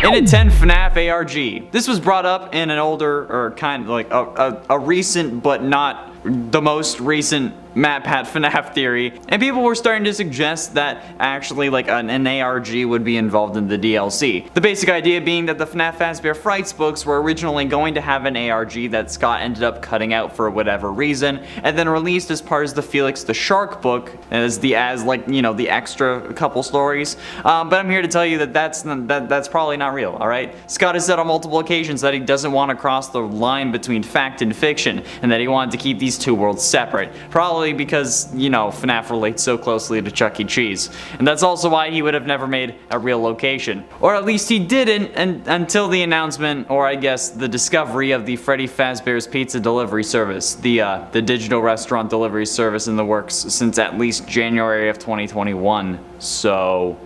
In at 10, FNAF ARG. This was brought up in an older, or kind of like a recent but not the most recent MatPat FNAF theory, and people were starting to suggest that actually like an ARG would be involved in the DLC. The basic idea being that the FNAF Fazbear Frights books were originally going to have an ARG that Scott ended up cutting out for whatever reason, and then released as part of the Felix the Shark book as the extra couple stories. But I'm here to tell you that that's probably not real. All right, Scott has said on multiple occasions that he doesn't want to cross the line between fact and fiction, and that he wanted to keep these two worlds separate. Probably because, FNAF relates so closely to Chuck E. Cheese. And that's also why he would have never made a real location. Or at least he didn't until the announcement, or I guess the discovery of the Freddy Fazbear's Pizza delivery service, the digital restaurant delivery service in the works since at least January of 2021. So,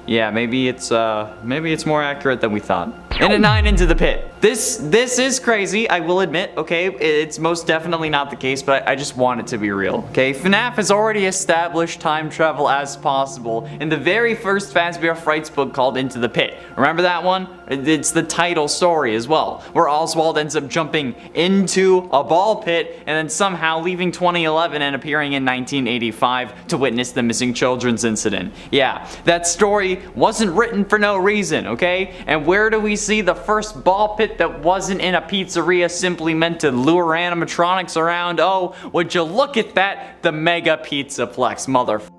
yeah, maybe it's more accurate than we thought. And at 9, Into the Pit. This is crazy, I will admit, okay? It's most definitely not the case, but I just want it to be real, okay? FNAF has already established time travel as possible in the very first Fazbear Frights book called Into the Pit. Remember that one? It's the title story as well, where Oswald ends up jumping into a ball pit and then somehow leaving 2011 and appearing in 1985 to witness the missing children's incident. Yeah, that story wasn't written for no reason, okay? And where do we see the first ball pit that wasn't in a pizzeria simply meant to lure animatronics around? Oh, would you look at that? The Mega Pizzaplex, motherfucker.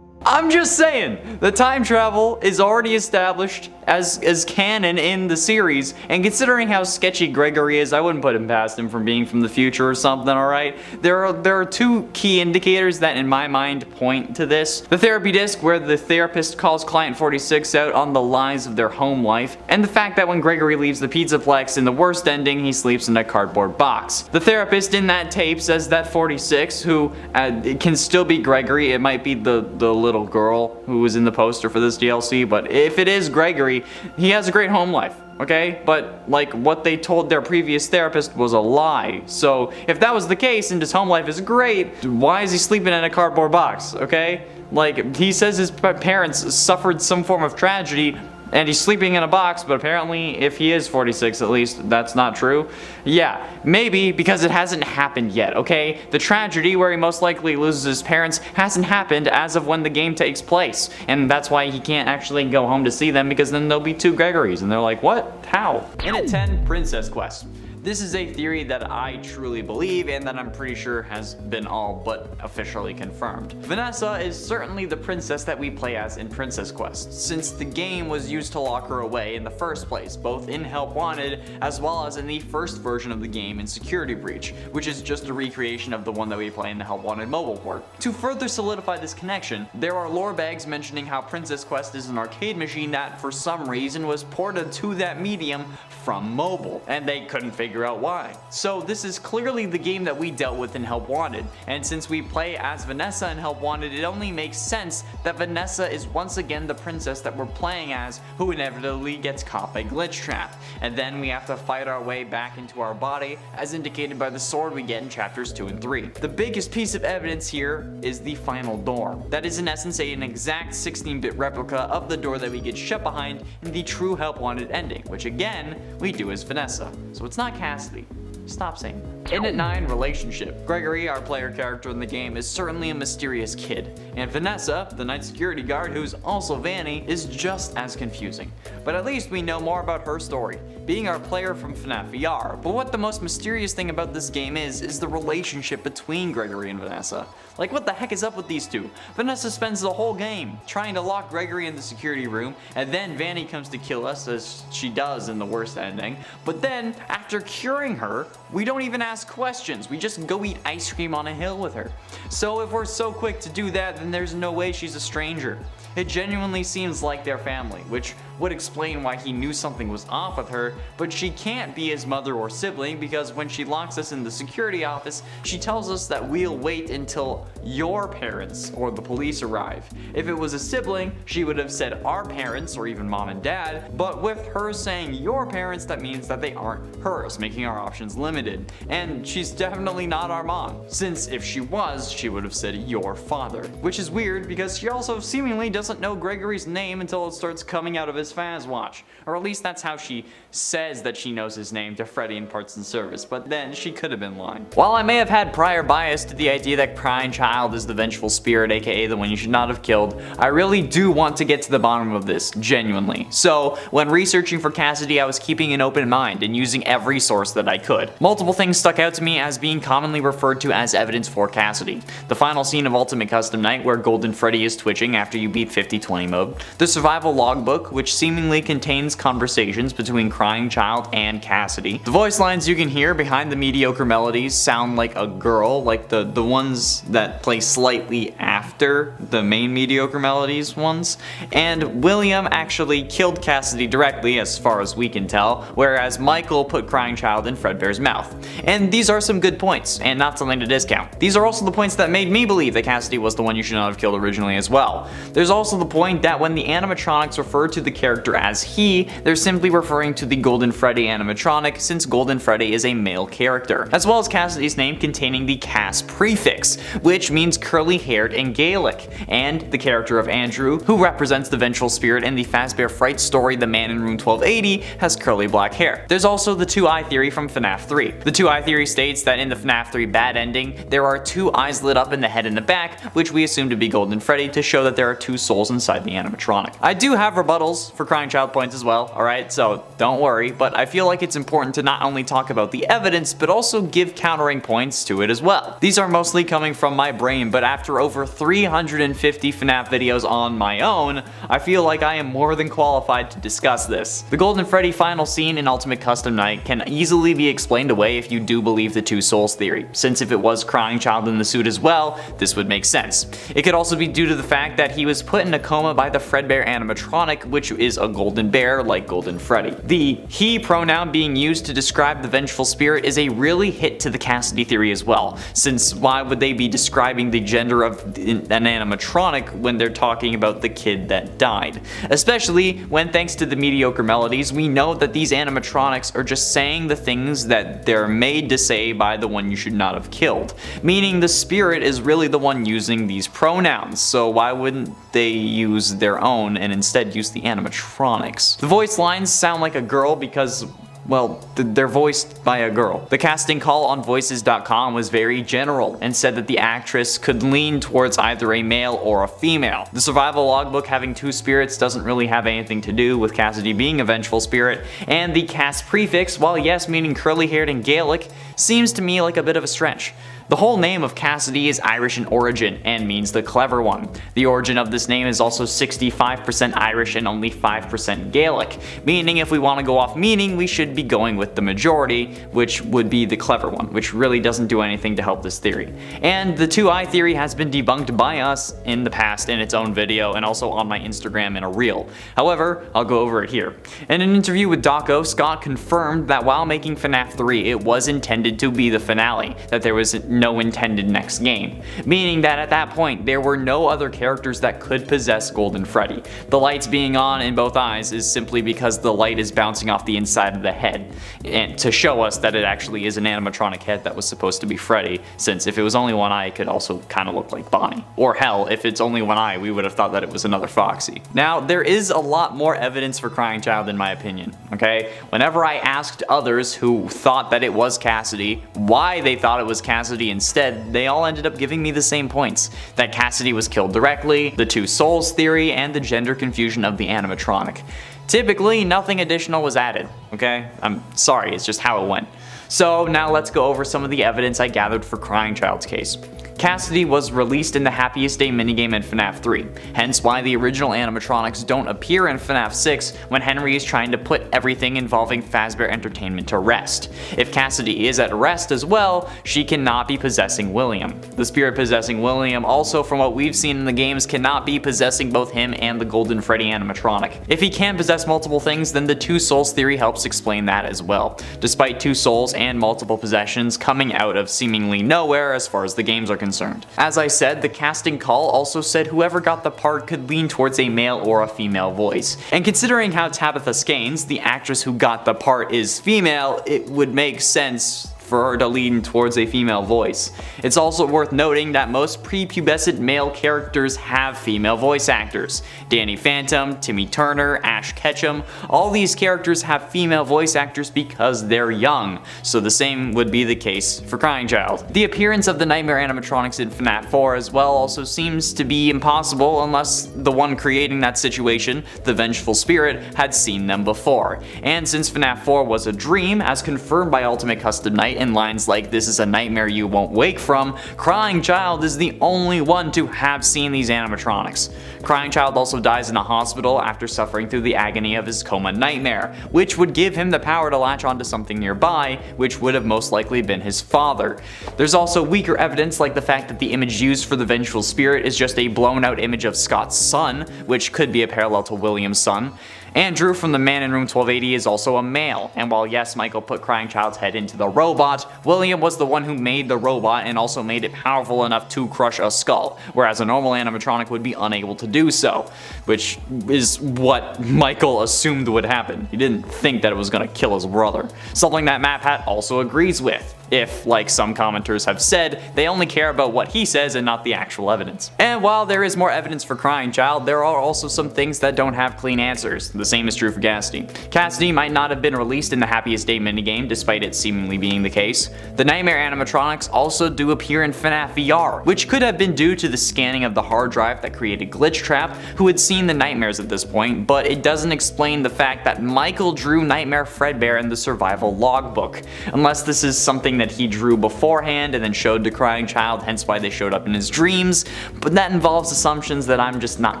I'm just saying, the time travel is already established as canon in the series, and considering how sketchy Gregory is, I wouldn't put him past him from being from the future or something, alright? There are two key indicators that in my mind point to this. The therapy disc, where the therapist calls Client 46 out on the lies of their home life, and the fact that when Gregory leaves the Pizzaplex in the worst ending, he sleeps in a cardboard box. The therapist in that tape says that 46, who it can still be Gregory, it might be the little girl who was in the poster for this DLC, but if it is Gregory, he has a great home life, okay? But like what they told their previous therapist was a lie. So if that was the case and his home life is great, why is he sleeping in a cardboard box, okay? Like, he says his parents suffered some form of tragedy and he's sleeping in a box, but apparently if he is 46 at least, that's not true. Yeah, maybe because it hasn't happened yet, okay? The tragedy where he most likely loses his parents hasn't happened as of when the game takes place, and that's why he can't actually go home to see them, because then there'll be two Gregorys, and they're like, what? How? In at 10, Princess Quest. This is a theory that I truly believe and that I'm pretty sure has been all but officially confirmed. Vanessa is certainly the princess that we play as in Princess Quest, since the game was used to lock her away in the first place, both in Help Wanted as well as in the first version of the game in Security Breach, which is just a recreation of the one that we play in the Help Wanted mobile port. To further solidify this connection, there are lore bags mentioning how Princess Quest is an arcade machine that for some reason was ported to that medium from mobile, and they couldn't figure out why. So this is clearly the game that we dealt with in Help Wanted, and since we play as Vanessa in Help Wanted, it only makes sense that Vanessa is once again the princess that we're playing as, who inevitably gets caught by Glitch Trap, and then we have to fight our way back into our body, as indicated by the sword we get in chapters 2 and 3. The biggest piece of evidence here is the final door. That is in essence an exact 16-bit replica of the door that we get shut behind in the true Help Wanted ending, which again, we do as Vanessa. So it's not Cassidy. Stop saying that. In at 9, relationship. Gregory, our player character in the game, is certainly a mysterious kid, and Vanessa, the night security guard who's also Vanny, is just as confusing. But at least we know more about her story, being our player from FNAF VR. But what the most mysterious thing about this game is the relationship between Gregory and Vanessa. Like, what the heck is up with these two? Vanessa spends the whole game trying to lock Gregory in the security room, and then Vanny comes to kill us, as she does in the worst ending. But then, after curing her, we don't even ask questions, we just go eat ice cream on a hill with her. So if we're so quick to do that, then there's no way she's a stranger. It genuinely seems like their family, which would explain why he knew something was off with her, but she can't be his mother or sibling because when she locks us in the security office, she tells us that we'll wait until your parents or the police arrive. If it was a sibling, she would have said our parents or even mom and dad, but with her saying your parents, that means that they aren't hers, making our options limited. And she's definitely not our mom, since if she was, she would have said your father, which is weird because she also seemingly doesn't know Gregory's name until it starts coming out of his as Fazwatch. Or at least that's how she says that she knows his name to Freddy in Parts and Service, but then she could have been lying. While I may have had prior bias to the idea that Crying Child is the vengeful spirit, aka the one you should not have killed, I really do want to get to the bottom of this, genuinely. So, when researching for Cassidy, I was keeping an open mind and using every source that I could. Multiple things stuck out to me as being commonly referred to as evidence for Cassidy. The final scene of Ultimate Custom Night where Golden Freddy is twitching after you beat 50-20 mode. The survival logbook, which seemingly contains conversations between Crying Child and Cassidy. The voice lines you can hear behind the mediocre melodies sound like a girl, like the ones that play slightly after the main mediocre melodies ones. And William actually killed Cassidy directly, as far as we can tell, whereas Michael put Crying Child in Fredbear's mouth. And these are some good points, and not something to discount. These are also the points that made me believe that Cassidy was the one you should not have killed originally as well. There's also the point that when the animatronics refer to the character as he, they're simply referring to the Golden Freddy animatronic, since Golden Freddy is a male character, as well as Cassidy's name containing the Cass prefix, which means curly-haired in Gaelic, and the character of Andrew, who represents the vengeful spirit in the Fazbear Fright story The Man in Room 1280, has curly black hair. There's also the 2-eye theory from FNAF 3. The 2-eye theory states that in the FNAF 3 bad ending, there are 2 eyes lit up in the head and the back, which we assume to be Golden Freddy to show that there are 2 souls inside the animatronic. I do have rebuttals for Crying Child points as well, alright, so don't worry, but I feel like it's important to not only talk about the evidence, but also give countering points to it as well. These are mostly coming from my brain, but after over 350 FNAF videos on my own, I feel like I am more than qualified to discuss this. The Golden Freddy final scene in Ultimate Custom Night can easily be explained away if you do believe the 2 souls theory, since if it was Crying Child in the suit as well, this would make sense. It could also be due to the fact that he was put in a coma by the Fredbear animatronic, which is a golden bear like Golden Freddy. The he pronoun being used to describe the vengeful spirit is a really hit to the Cassidy theory as well, since why would they be describing the gender of an animatronic when they're talking about the kid that died? Especially when, thanks to the mediocre melodies, we know that these animatronics are just saying the things that they're made to say by the one you should not have killed, meaning the spirit is really the one using these pronouns, so why wouldn't they use their own and instead use the animatronics? The voice lines sound like a girl because, well, they're voiced by a girl. The casting call on voices.com was very general and said that the actress could lean towards either a male or a female. The survival logbook having 2 spirits doesn't really have anything to do with Cassidy being a vengeful spirit, and the Cass prefix, while yes meaning curly-haired in Gaelic, seems to me like a bit of a stretch. The whole name of Cassidy is Irish in origin and means the clever one. The origin of this name is also 65% Irish and only 5% Gaelic, meaning if we want to go off meaning, we should be going with the majority, which would be the clever one, which really doesn't do anything to help this theory. And the 2-eye theory has been debunked by us in the past in its own video and also on my Instagram in a reel. However, I'll go over it here. In an interview with Daco, Scott confirmed that while making FNAF 3, it was intended to be the finale, that there was no intended next game, meaning that at that point there were no other characters that could possess Golden Freddy. The lights being on in both eyes is simply because the light is bouncing off the inside of the head, and to show us that it actually is an animatronic head that was supposed to be Freddy, since if it was only one eye it could also kind of look like Bonnie. Or hell, if it's only one eye we would have thought that it was another Foxy. Now there is a lot more evidence for Crying Child in my opinion, okay? Whenever I asked others who thought that it was Cassidy why they thought it was Cassidy instead, they all ended up giving me the same points. That Cassidy was killed directly, the 2 souls theory, and the gender confusion of the animatronic. Typically, nothing additional was added, okay? I'm sorry, it's just how it went. So now let's go over some of the evidence I gathered for Crying Child's case. Cassidy was released in the Happiest Day minigame in FNAF 3, hence why the original animatronics don't appear in FNAF 6 when Henry is trying to put everything involving Fazbear Entertainment to rest. If Cassidy is at rest as well, she cannot be possessing William. The spirit possessing William also, from what we've seen in the games, cannot be possessing both him and the Golden Freddy animatronic. If he can possess multiple things, then the 2 souls theory helps explain that as well, despite 2 souls and multiple possessions coming out of seemingly nowhere as far as the games are concerned. As I said, the casting call also said whoever got the part could lean towards a male or a female voice. And considering how Tabitha Skanes, the actress who got the part, is female, it would make sense for her to lean towards a female voice. It's also worth noting that most prepubescent male characters have female voice actors. Danny Phantom, Timmy Turner, Ash Ketchum, all these characters have female voice actors because they're young, so the same would be the case for Crying Child. The appearance of the nightmare animatronics in FNAF 4 as well also seems to be impossible unless the one creating that situation, the vengeful spirit, had seen them before. And since FNAF 4 was a dream, as confirmed by Ultimate Custom Night in lines like "This is a nightmare you won't wake from," Crying Child is the only one to have seen these animatronics. Crying Child also dies in a hospital after suffering through the agony of his coma nightmare, which would give him the power to latch onto something nearby, which would have most likely been his father. There's also weaker evidence like the fact that the image used for the vengeful spirit is just a blown out image of Scott's son, which could be a parallel to William's son. Andrew from the Man in Room 1280 is also a male, and while yes, Michael put Crying Child's head into the robot, William was the one who made the robot and also made it powerful enough to crush a skull, whereas a normal animatronic would be unable to do so, which is what Michael assumed would happen. He didn't think that it was going to kill his brother. Something that MatPat also agrees with, if, like some commenters have said, they only care about what he says and not the actual evidence. And while there is more evidence for Crying Child, there are also some things that don't have clean answers. The same is true for Cassidy. Cassidy might not have been released in the Happiest Day minigame, despite it seemingly being the case. The nightmare animatronics also do appear in FNAF VR, which could have been due to the scanning of the hard drive that created Glitch Trap, who had seen the nightmares at this point, but it doesn't explain the fact that Michael drew Nightmare Fredbear in the survival logbook, unless this is something that he drew beforehand and then showed to Crying Child, hence why they showed up in his dreams, but that involves assumptions that I'm just not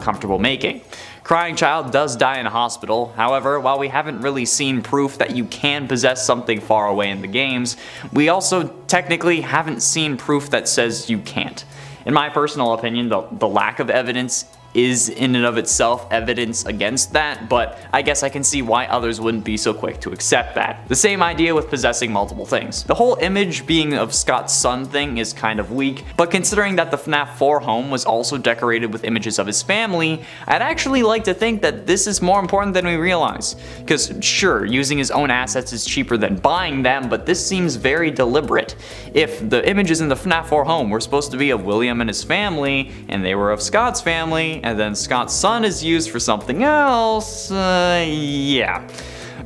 comfortable making. Crying Child does die in a hospital. However, while we haven't really seen proof that you can possess something far away in the games, we also technically haven't seen proof that says you can't. In my personal opinion, the lack of evidence is in and of itself evidence against that, but I guess I can see why others wouldn't be so quick to accept that. The same idea with possessing multiple things. The whole image being of Scott's son thing is kind of weak, but considering that the FNAF 4 home was also decorated with images of his family, I'd actually like to think that this is more important than we realize. Because sure, using his own assets is cheaper than buying them, but this seems very deliberate. If the images in the FNAF 4 home were supposed to be of William and his family, and they were of Scott's family, and then Scott's son is used for something else, yeah.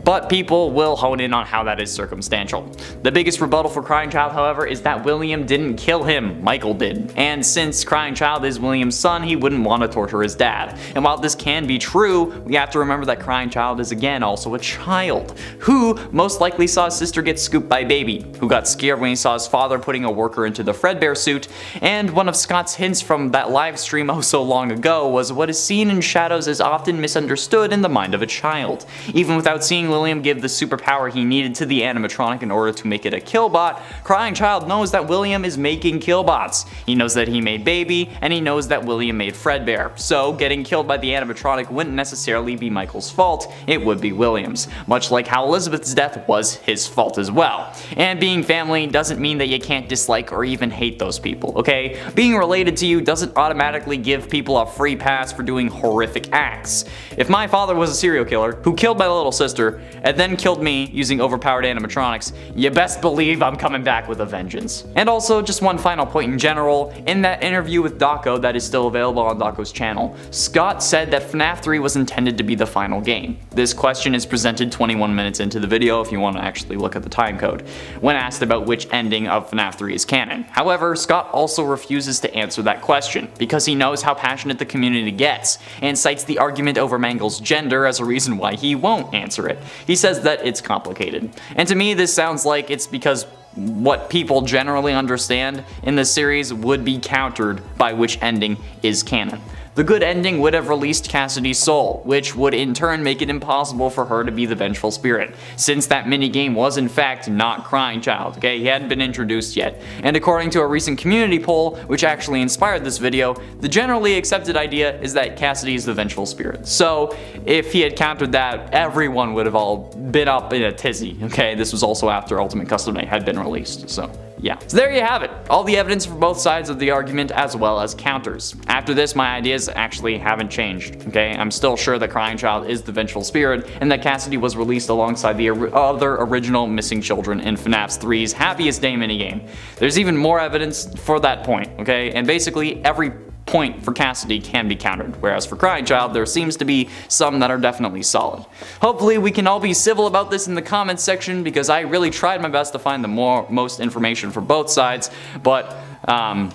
But people will hone in on how that is circumstantial. The biggest rebuttal for Crying Child, however, is that William didn't kill him, Michael did. And since Crying Child is William's son, he wouldn't want to torture his dad. And while this can be true, we have to remember that Crying Child is again also a child, who most likely saw his sister get scooped by Baby, who got scared when he saw his father putting a worker into the Fredbear suit, and one of Scott's hints from that live stream oh so long ago was what is seen in shadows is often misunderstood in the mind of a child. Even without seeing William give the superpower he needed to the animatronic in order to make it a killbot, Crying Child knows that William is making killbots. He knows that he made Baby, and he knows that William made Fredbear. So getting killed by the animatronic wouldn't necessarily be Michael's fault, it would be William's. Much like how Elizabeth's death was his fault as well. And being family doesn't mean that you can't dislike or even hate those people, okay? Being related to you doesn't automatically give people a free pass for doing horrific acts. If my father was a serial killer who killed my little sister, and then killed me using overpowered animatronics, you best believe I'm coming back with a vengeance. And also, just one final point in general, in that interview with Daco that is still available on Daco's channel, Scott said that FNAF 3 was intended to be the final game. This question is presented 21 minutes into the video if you want to actually look at the timecode, when asked about which ending of FNAF 3 is canon. However, Scott also refuses to answer that question, because he knows how passionate the community gets, and cites the argument over Mangle's gender as a reason why he won't answer it. He says that it's complicated. And to me, this sounds like it's because what people generally understand in this series would be countered by which ending is canon. The good ending would have released Cassidy's soul, which would in turn make it impossible for her to be the vengeful spirit, since that minigame was in fact not Crying Child, okay? He hadn't been introduced yet. And according to a recent community poll, which actually inspired this video, the generally accepted idea is that Cassidy is the vengeful spirit. So if he had countered that, everyone would have all been up in a tizzy, okay? This was also after Ultimate Custom Night had been released, so yeah. So there you have it. All the evidence for both sides of the argument as well as counters. After this, my ideas actually haven't changed, okay? I'm still sure that Crying Child is the vengeful spirit and that Cassidy was released alongside the other original missing children in FNAF 3's Happiest Day minigame. There's even more evidence for that point, okay? And basically every point for Cassidy can be countered, whereas for Crying Child there seems to be some that are definitely solid. Hopefully we can all be civil about this in the comments section, because I really tried my best to find the most information for both sides, but I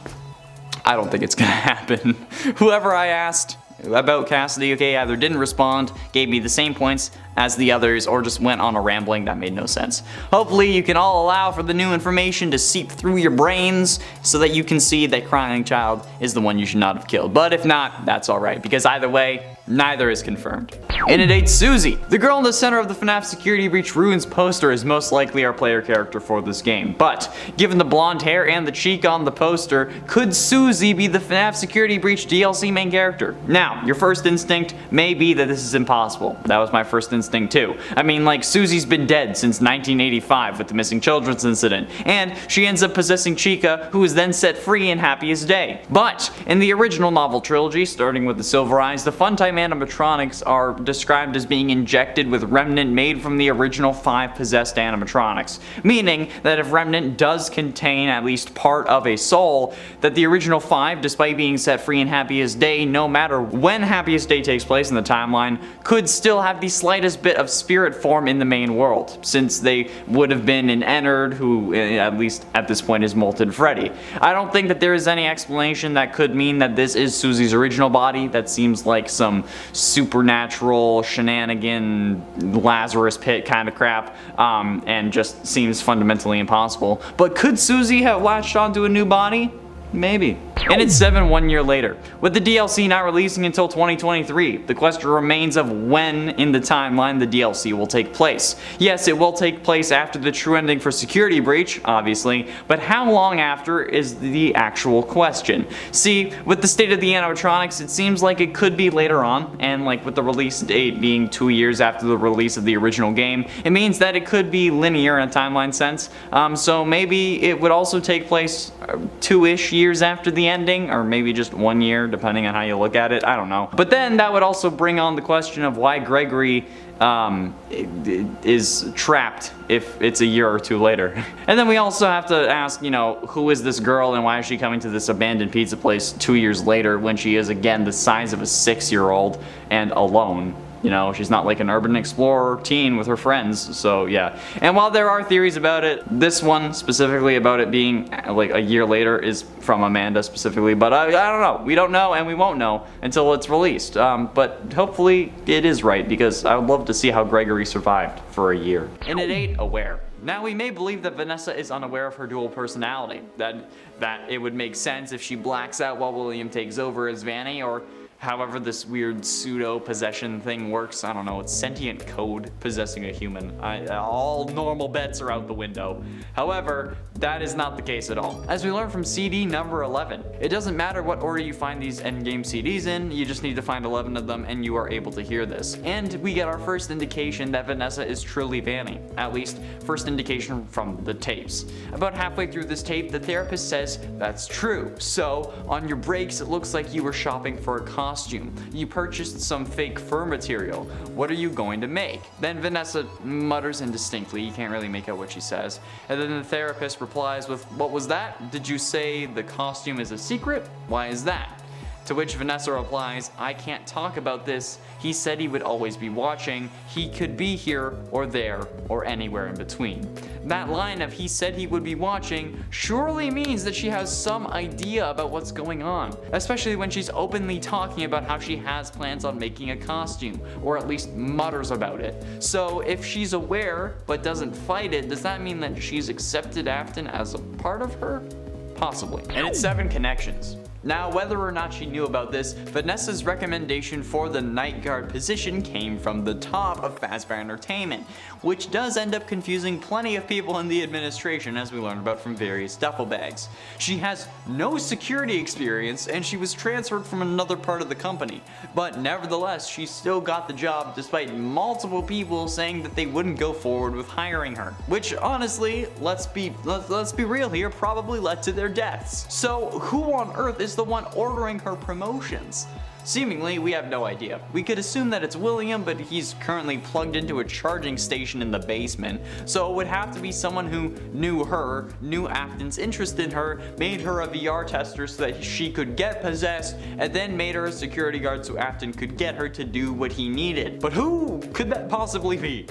don't think it's gonna happen. Whoever I asked about Cassidy, okay, either didn't respond, gave me the same points as the others, or just went on a rambling that made no sense. Hopefully you can all allow for the new information to seep through your brains so that you can see that Crying Child is the one you should not have killed. But if not, that's alright, because either way, neither is confirmed. In it ain't Susie. The girl in the center of the FNAF Security Breach Ruins poster is most likely our player character for this game, but given the blonde hair and the cheek on the poster, could Susie be the FNAF Security Breach DLC main character? Now, your first instinct may be that this is impossible. That was my first instinct too. I mean, like, Susie's been dead since 1985 with the missing children's incident, and she ends up possessing Chica, who is then set free in Happiest Day. But in the original novel trilogy, starting with the Silver Eyes, the Funtime animatronics are described as being injected with Remnant made from the original 5 possessed animatronics, meaning that if Remnant does contain at least part of a soul, that the original 5, despite being set free in Happiest Day, no matter when Happiest Day takes place in the timeline, could still have the slightest bit of spirit form in the main world, since they would have been an Ennard who, at least at this point, is Molten Freddy. I don't think that there is any explanation that could mean that this is Susie's original body. That seems like some supernatural shenanigan Lazarus pit kind of crap, and just seems fundamentally impossible. But could Susie have latched onto a new body? Maybe. And it's 1 year later. With the DLC not releasing until 2023, the question remains of when in the timeline the DLC will take place. Yes, it will take place after the true ending for Security Breach, obviously, but how long after is the actual question. See, with the state of the animatronics, it seems like it could be later on, and like with the release date being 2 years after the release of the original game, it means that it could be linear in a timeline sense, so maybe it would also take place 2-ish years after the ending, or maybe just 1 year, depending on how you look at it. I don't know. But then that would also bring on the question of why Gregory is trapped if it's a year or 2 later. And then we also have to ask, you know, who is this girl and why is she coming to this abandoned pizza place 2 years later when she is again the size of a 6-year-old and alone? You know, she's not like an urban explorer teen with her friends, so yeah. And while there are theories about it, this one specifically about it being like a year later is from Amanda specifically, but I don't know. We don't know and we won't know until it's released. But hopefully it is right, because I would love to see how Gregory survived for a year. And it ain't aware. Now, we may believe that Vanessa is unaware of her dual personality, that it would make sense if she blacks out while William takes over as Vanny, or however this weird pseudo-possession thing works. I don't know, it's sentient code possessing a human. All normal bets are out the window. However, that is not the case at all. As we learned from CD number 11, it doesn't matter what order you find these endgame CDs in, you just need to find 11 of them and you are able to hear this. And we get our first indication that Vanessa is truly Vanny, at least first indication from the tapes. About halfway through this tape, the therapist says that's true. So, on your breaks, it looks like you were shopping for a costume. You purchased some fake fur material. What are you going to make? Then Vanessa mutters indistinctly, you can't really make out what she says. And then the therapist replies with, what was that? Did you say the costume is a secret? Why is that? To which Vanessa replies, I can't talk about this. He said he would always be watching. He could be here or there or anywhere in between. That line of he said he would be watching surely means that she has some idea about what's going on, especially when she's openly talking about how she has plans on making a costume, or at least mutters about it. So if she's aware but doesn't fight it, does that mean that she's accepted Afton as a part of her? Possibly. And it's 7 connections. Now, whether or not she knew about this, Vanessa's recommendation for the night guard position came from the top of Fazbear Entertainment, which does end up confusing plenty of people in the administration, as we learned about from various duffel bags. She has no security experience and she was transferred from another part of the company, but nevertheless she still got the job despite multiple people saying that they wouldn't go forward with hiring her, which honestly, let's be real here, probably led to their deaths. So who on earth is the one ordering her promotions? Seemingly, we have no idea. We could assume that it's William, but he's currently plugged into a charging station in the basement, so it would have to be someone who knew her, knew Afton's interest in her, made her a VR tester so that she could get possessed, and then made her a security guard so Afton could get her to do what he needed. But who could that possibly be?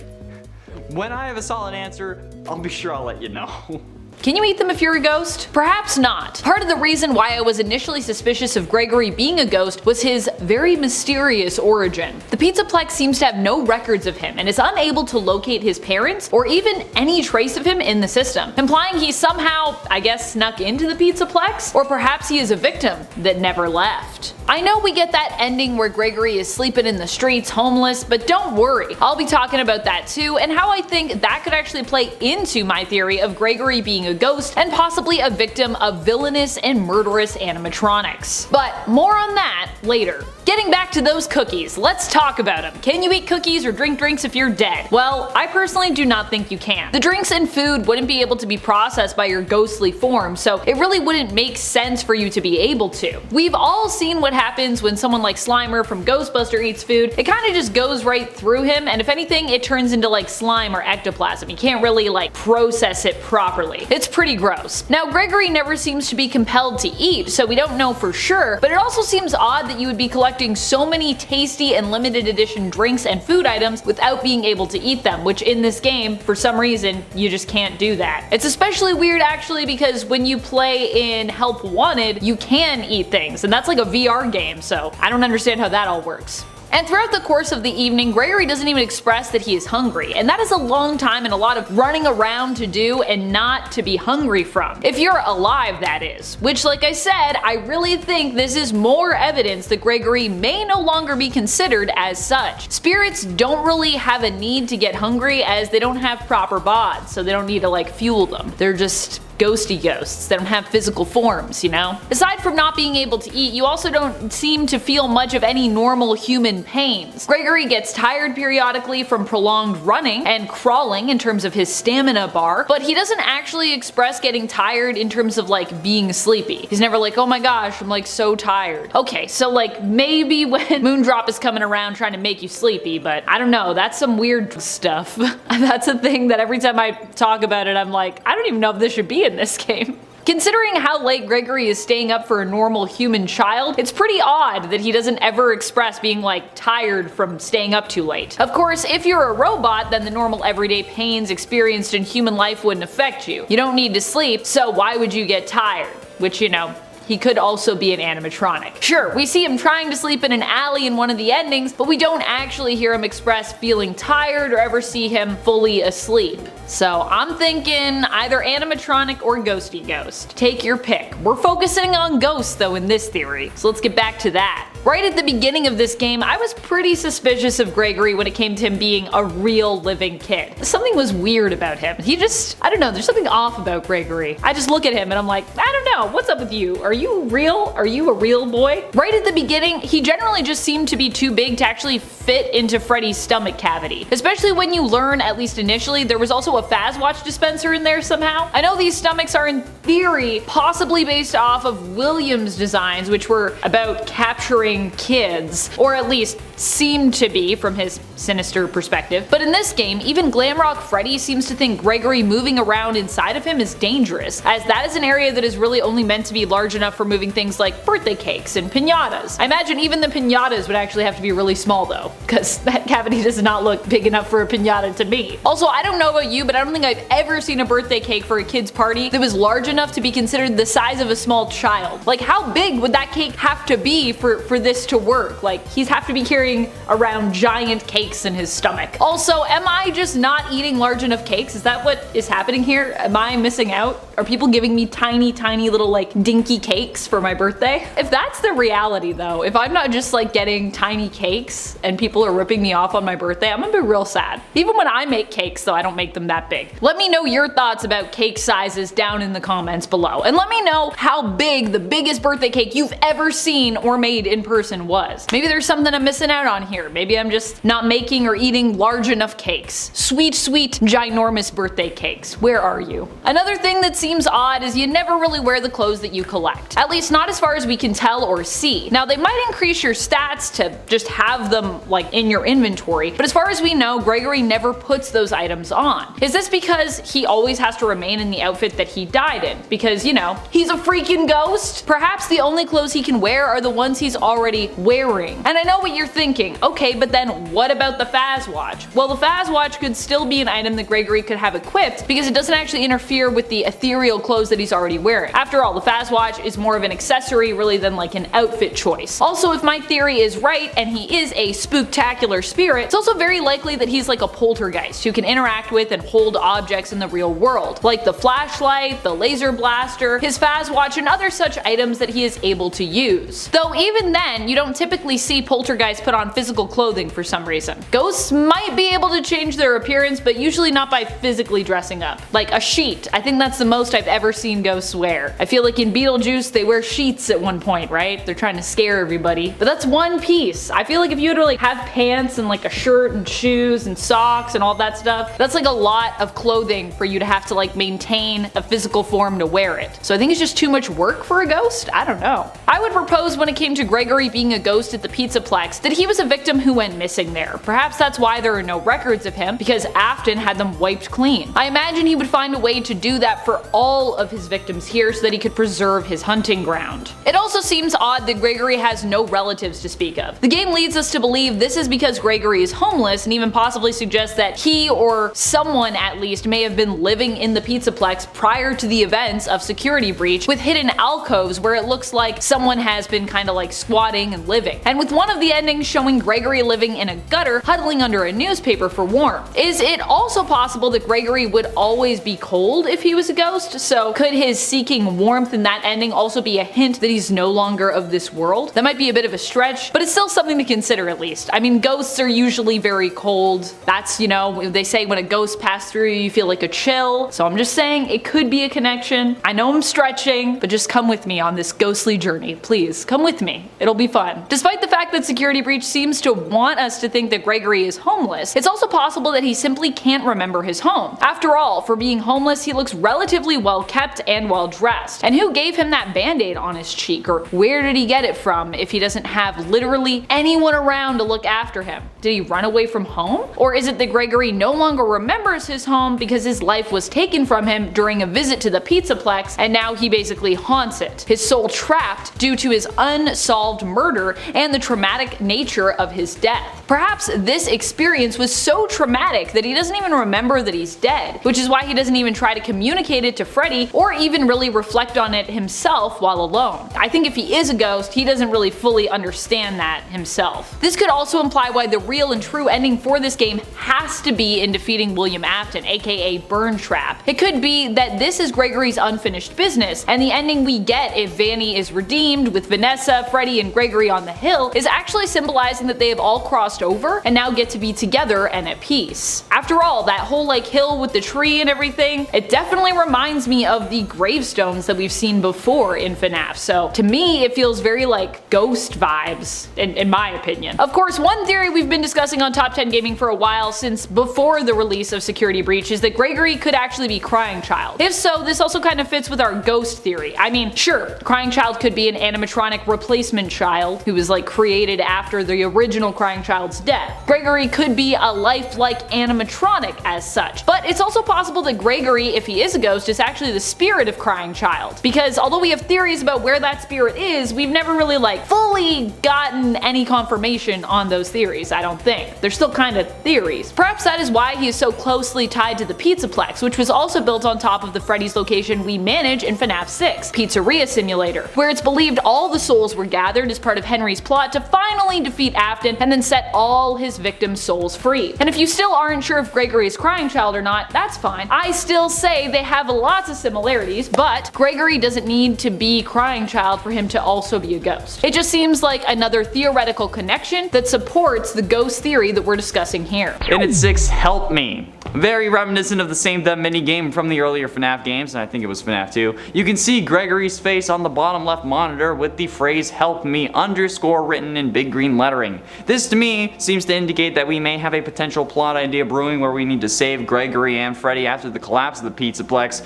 When I have a solid answer, I'll be sure I'll let you know. Can you eat them if you're a ghost? Perhaps not. Part of the reason why I was initially suspicious of Gregory being a ghost was his very mysterious origin. The Pizzaplex seems to have no records of him and is unable to locate his parents or even any trace of him in the system, implying he somehow, I guess, snuck into the Pizzaplex? Or perhaps he is a victim that never left. I know we get that ending where Gregory is sleeping in the streets homeless, but don't worry, I'll be talking about that too and how I think that could actually play into my theory of Gregory being a ghost and possibly a victim of villainous and murderous animatronics. But more on that later. Getting back to those cookies, let's talk about them. Can you eat cookies or drink drinks if you're dead? Well, I personally do not think you can. The drinks and food wouldn't be able to be processed by your ghostly form, so it really wouldn't make sense for you to be able to. We've all seen what happens when someone like Slimer from Ghostbuster eats food. It kind of just goes right through him, and if anything, it turns into like slime or ectoplasm. You can't really like process it properly. It's pretty gross. Now, Gregory never seems to be compelled to eat, so we don't know for sure, but it also seems odd that you would be collecting so many tasty and limited edition drinks and food items without being able to eat them, which in this game, for some reason, you just can't do that. It's especially weird actually because when you play in Help Wanted, you can eat things, and that's like a VR game, so I don't understand how that all works. And throughout the course of the evening, Gregory doesn't even express that he is hungry, and that is a long time and a lot of running around to do and not to be hungry from. If you're alive, that is. Which, like I said, I really think this is more evidence that Gregory may no longer be considered as such. Spirits don't really have a need to get hungry as they don't have proper bods, so they don't need to like fuel them. They're just ghosty ghosts. They don't have physical forms, you know? Aside from not being able to eat, you also don't seem to feel much of any normal human pains. Gregory gets tired periodically from prolonged running and crawling in terms of his stamina bar, but he doesn't actually express getting tired in terms of like being sleepy. He's never like, oh my gosh, I'm like so tired. Okay, so like maybe when Moondrop is coming around trying to make you sleepy, but I don't know, that's some weird stuff. That's a thing that every time I talk about it, I'm like, I don't even know if this should be in this game. Considering how late Gregory is staying up for a normal human child, it's pretty odd that he doesn't ever express being like tired from staying up too late. Of course, if you're a robot, then the normal everyday pains experienced in human life wouldn't affect you. You don't need to sleep, so why would you get tired? Which, you know, he could also be an animatronic. Sure, we see him trying to sleep in an alley in one of the endings, but we don't actually hear him express feeling tired or ever see him fully asleep. So I'm thinking either animatronic or ghosty ghost. Take your pick. We're focusing on ghosts though in this theory, so let's get back to that. Right at the beginning of this game, I was pretty suspicious of Gregory when it came to him being a real living kid. Something was weird about him. He just, I don't know, there's something off about Gregory. I just look at him and I'm like, I don't know, what's up with you? Are you real? Are you a real boy? Right at the beginning, he generally just seemed to be too big to actually fit into Freddy's stomach cavity. Especially when you learn, at least initially, there was also a Fazwatch dispenser in there somehow. I know these stomachs are in theory possibly based off of William's designs, which were about capturing kids, or at least seemed to be from his sinister perspective. But in this game, even Glamrock Freddy seems to think Gregory moving around inside of him is dangerous, as that is an area that is really only meant to be large enough for moving things like birthday cakes and piñatas. I imagine even the piñatas would actually have to be really small though, because that cavity does not look big enough for a piñata to me. Also, I don't know about you, but I don't think I've ever seen a birthday cake for a kid's party that was large enough to be considered the size of a small child. Like, how big would that cake have to be for this to work? Like, he's have to be carrying around giant cakes in his stomach. Also, am I just not eating large enough cakes? Is that what is happening here? Am I missing out? Are people giving me tiny little like dinky cakes for my birthday? If that's the reality though, if I'm not just like getting tiny cakes and people are ripping me off on my birthday, I'm gonna be real sad. Even when I make cakes though, I don't make them that big. Let me know your thoughts about cake sizes down in the comments below. And let me know how big the biggest birthday cake you've ever seen or made in person was. Maybe there's something I'm missing out on here. Maybe I'm just not making or eating large enough cakes. Sweet, ginormous birthday cakes. Where are you? Another thing that seems odd is you never really wear the clothes that you collect. At least not as far as we can tell or see. Now they might increase your stats to just have them like in your inventory, but as far as we know, Gregory never puts those items on. Is this because he always has to remain in the outfit that he died in? Because, you know, he's a freaking ghost? Perhaps the only clothes he can wear are the ones he's already wearing. And I know what you're thinking, okay, but then what about the Faz Watch? Well, the Faz Watch could still be an item that Gregory could have equipped because it doesn't actually interfere with the ethereal clothes that he's already wearing. After all, the Faz Watch is more of an accessory really than like an outfit choice. Also, if my theory is right and he is a spooktacular spirit, it's also very likely that he's like a poltergeist who can interact with and hold objects in the real world, like the flashlight, the laser blaster, his Faz Watch, and other such items that he is able to use. Though even then, you don't typically see poltergeists put on physical clothing for some reason. Ghosts might be able to change their appearance, but usually not by physically dressing up. Like a sheet, I think that's the most I've ever seen ghosts wear. I feel like in Beetlejuice they wear sheets at one point, right? They're trying to scare everybody. But that's one piece. I feel like if you were to like have pants and like a shirt and shoes and socks and all that stuff, that's like a lot of clothing for you to have to like maintain a physical form to wear it. So I think it's just too much work for a ghost? I don't know. I would propose when it came to Gregory being a ghost at the Pizzaplex that he was a victim who went missing there. Perhaps that's why there are no records of him, because Afton had them wiped clean. I imagine he would find a way to do that for all of his victims here so that he could preserve his hunting ground. It also seems odd that Gregory has no relatives to speak of. The game leads us to believe this is because Gregory is homeless and even possibly suggests that he or someone at least may have been living in the Pizzaplex prior to the events of Security Breach, with hidden alcoves where it looks like someone has been kind of like squatting and living. And with one of the endings showing Gregory living in a gutter huddling under a newspaper for warmth. Is it also possible that Gregory would always be cold if he was a ghost? So could his seeking warmth in that ending also be a hint that he's no longer of this world? That might be a bit of a stretch, but it's still something to consider at least. I mean, ghosts are usually very cold. That's, you know, they say when a ghost passes through you feel like a chill. So I'm just saying it could be a connection. I know I'm stretching, but just come with me on this ghostly journey. Please, come with me. It'll be fun. Despite the fact that Security Breach seems to want us to think that Gregory is homeless, it's also possible that he simply can't remember his home. After all, for being homeless, he looks relatively well kept and well dressed. And who gave him that band-aid on his cheek, or where did he get it from if he doesn't have literally anyone around to look after him? Did he run away from home? Or is it that Gregory no longer remembers his home because his life was taken from him during a visit to the Pizzaplex and now he basically haunts it, his soul trapped due to his unsolved murder and the traumatic nature of his death? Perhaps this experience was so traumatic that he doesn't even remember that he's dead, which is why he doesn't even try to communicate it to Freddy or even really reflect on it himself while alone. I think if he is a ghost, he doesn't really fully understand that himself. This could also imply why the real and true ending for this game has to be in defeating William Afton, aka Burn Trap. It could be that this is Gregory's unfinished business, and the ending we get if Vanny is redeemed with Vanessa, Freddy, and Gregory on the hill is actually symbolizing that they have all crossed over and now get to be together and at peace. After all, that whole like hill with the tree and everything, it definitely reminds me of the gravestones that we've seen before in FNAF, so to me it feels very like ghost vibes, in my opinion. Of course, one theory we've been discussing on Top 10 Gaming for a while since before the release of Security Breach is that Gregory could actually be Crying Child. If so, this also kind of fits with our ghost theory. I mean, sure, Crying Child could be an animatronic replacement child who was like created after the original Crying Child child's death. Gregory could be a lifelike animatronic as such, but it's also possible that Gregory, if he is a ghost, is actually the spirit of crying child, because although we have theories about where that spirit is, we've never really fully gotten any confirmation on those theories. I don't think. They're still kind of theories. Perhaps that is why he is so closely tied to the Pizzaplex, which was also built on top of the Freddy's location we manage in FNAF 6, Pizzeria Simulator, where it's believed all the souls were gathered as part of Henry's plot to finally defeat Afton and then set all his victims' souls free. And if you still aren't sure if Gregory is crying child or not, that's fine. I still say they have lots of similarities, but Gregory doesn't need to be crying child for him to also be a ghost. It just seems like another theoretical connection that supports the ghost theory that we're discussing here. And it's 6, Help Me. Very reminiscent of the Same Them minigame from the earlier FNAF games, and I think it was FNAF 2. You can see Gregory's face on the bottom left monitor with the phrase "Help Me" underscore written in big green lettering. This to me seems to indicate that we may have a potential plot idea brewing where we need to save Gregory and Freddy after the collapse of the Pizzaplex.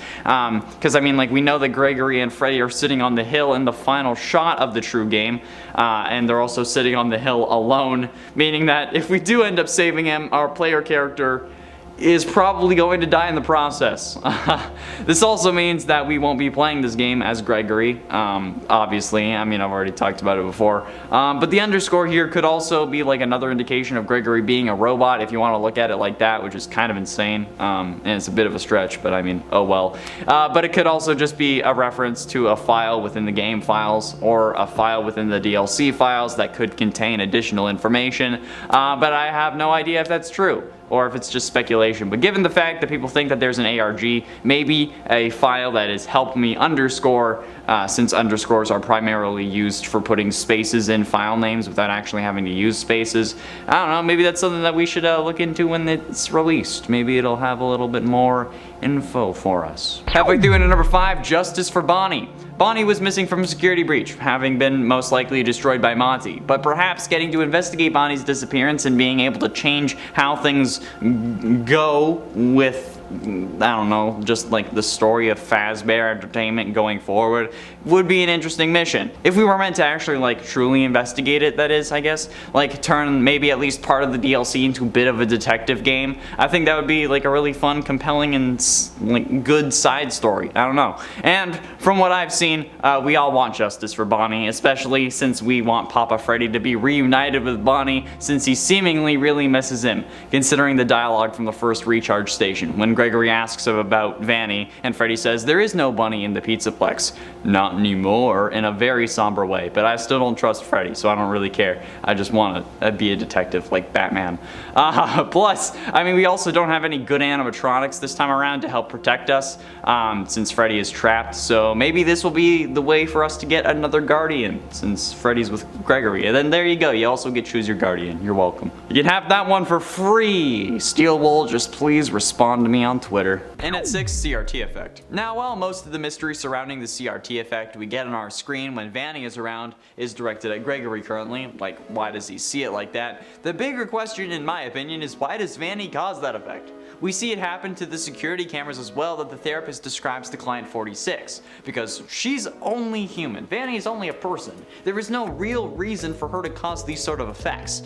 Because I mean, we know that Gregory and Freddy are sitting on the hill in the final shot of the true game, and they're also sitting on the hill alone, meaning that if we do end up saving him, our player character is probably going to die in the process. This also means that we won't be playing this game as Gregory, obviously. I mean, I've already talked about it before. But the underscore here could also be another indication of Gregory being a robot, if you want to look at it like that, which is kind of insane. And it's a bit of a stretch, but I mean, oh well. But it could also just be a reference to a file within the game files, or a file within the DLC files that could contain additional information. But I have no idea if that's true, or if it's just speculation. But given the fact that people think that there's an ARG, maybe a file that is help me underscore, since underscores are primarily used for putting spaces in file names without actually having to use spaces. I don't know, maybe that's something that we should look into when it's released. Maybe it'll have a little bit more info for us. Halfway through into number 5, Justice for Bonnie. Bonnie was missing from Security Breach, having been most likely destroyed by Monty, but perhaps getting to investigate Bonnie's disappearance and being able to change how things go with, I don't know, just the story of Fazbear Entertainment going forward would be an interesting mission. If we were meant to actually truly investigate it, that is, I guess, turn maybe at least part of the DLC into a bit of a detective game, I think that would be a really fun, compelling, and good side story. I don't know. And from what I've seen, we all want justice for Bonnie, especially since we want Papa Freddy to be reunited with Bonnie, since he seemingly really misses him, considering the dialogue from the first recharge station when Gregory asks him about Vanny, and Freddy says there is no bunny in the Pizzaplex. Not anymore, in a very somber way, but I still don't trust Freddy, so I don't really care. I just want to be a detective like Batman. Plus, I mean, we also don't have any good animatronics this time around to help protect us, since Freddy is trapped, so maybe this will be the way for us to get another guardian, since Freddy's with Gregory. And then there you go, you also get choose your guardian. You're welcome. You can have that one for free. Steel Wool, just please respond to me on Twitter. And at 6, CRT effect. Now, while most of the mystery surrounding the CRT effect we get on our screen when Vanny is around is directed at Gregory currently, why does he see it like that? The bigger question, in my opinion, is why does Vanny cause that effect? We see it happen to the security cameras as well that the therapist describes to client 46, because she's only human. Vanny is only a person. There is no real reason for her to cause these sort of effects.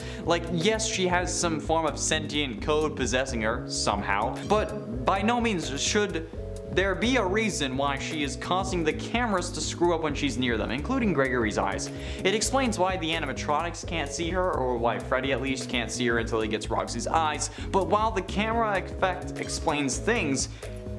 Yes, she has some form of sentient code possessing her, somehow, but by no means should there be a reason why she is causing the cameras to screw up when she's near them, including Gregory's eyes. It explains why the animatronics can't see her, or why Freddy at least can't see her until he gets Roxy's eyes, but while the camera effect explains things,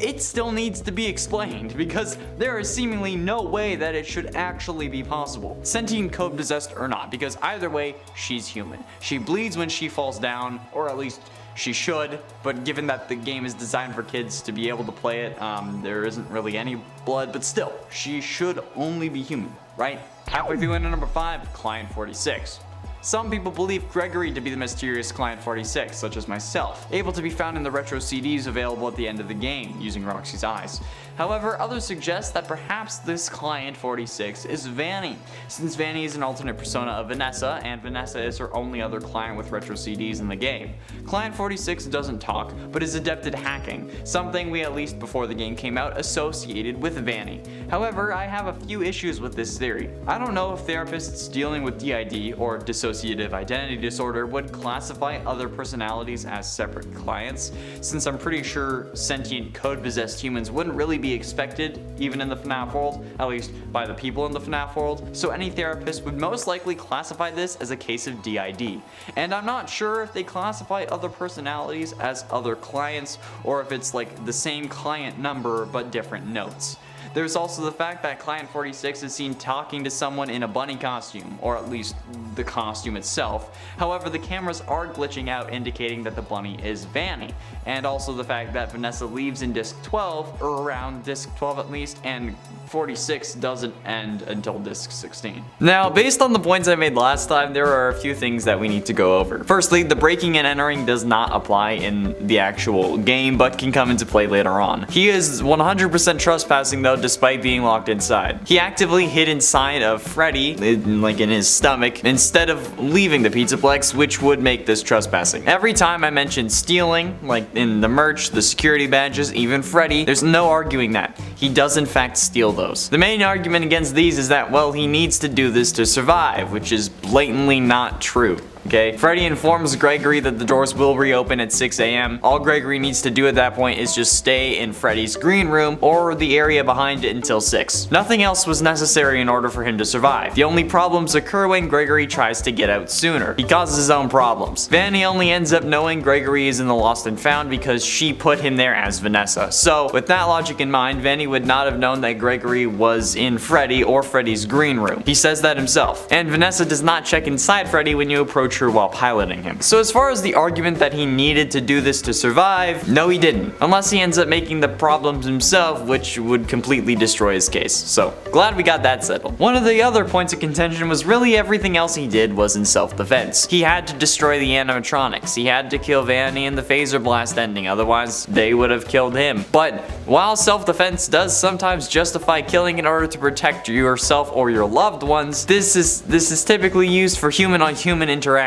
it still needs to be explained, because there is seemingly no way that it should actually be possible. Sentient code possessed or not, because either way, she's human. She bleeds when she falls down, or at least she should, but given that the game is designed for kids to be able to play it, there isn't really any blood, but still, she should only be human, right? Halfway through into number 5, Client 46. Some people believe Gregory to be the mysterious Client 46, such as myself, able to be found in the retro CDs available at the end of the game, using Roxy's eyes. However, others suggest that perhaps this Client 46 is Vanny, since Vanny is an alternate persona of Vanessa, and Vanessa is her only other client with retro CDs in the game. Client 46 doesn't talk, but is adept at hacking, something we, at least before the game came out, associated with Vanny. However, I have a few issues with this theory. I don't know if therapists dealing with DID, or dissociative dissociative identity disorder would classify other personalities as separate clients, since I'm pretty sure sentient code-possessed humans wouldn't really be expected, even in the FNAF world, at least by the people in the FNAF world, so any therapist would most likely classify this as a case of DID. And I'm not sure if they classify other personalities as other clients, or if it's like the same client number but different notes. There's also the fact that Client 46 is seen talking to someone in a bunny costume, or at least the costume itself. However, the cameras are glitching out, indicating that the bunny is Vanny. And also the fact that Vanessa leaves in disc 12, or around disc 12 at least, and 46 doesn't end until disc 16. Now, based on the points I made last time, there are a few things that we need to go over. Firstly, the breaking and entering does not apply in the actual game, but can come into play later on. He is 100% trespassing though, despite being locked inside. He actively hid inside of Freddy, like in his stomach, instead of leaving the Pizzaplex, which would make this trespassing. Every time I mention stealing, like in the merch, the security badges, even Freddy, there's no arguing that. He does in fact steal those. The main argument against these is that, well, he needs to do this to survive, which is blatantly not true. Okay, Freddy informs Gregory that the doors will reopen at 6 AM. All Gregory needs to do at that point is just stay in Freddy's green room or the area behind it until 6. Nothing else was necessary in order for him to survive. The only problems occur when Gregory tries to get out sooner. He causes his own problems. Vanny only ends up knowing Gregory is in the Lost and Found because she put him there as Vanessa. So, with that logic in mind, Vanny would not have known that Gregory was in Freddy or Freddy's green room. He says that himself. And Vanessa does not check inside Freddy when you approach her while piloting him. So as far as the argument that he needed to do this to survive, no he didn't. Unless he ends up making the problems himself, which would completely destroy his case. So, glad we got that settled. One of the other points of contention was really everything else he did was in self-defense. He had to destroy the animatronics. He had to kill Vanny in the phaser blast ending, otherwise they would have killed him. But while self-defense does sometimes justify killing in order to protect yourself or your loved ones, this is typically used for human-on-human interactions.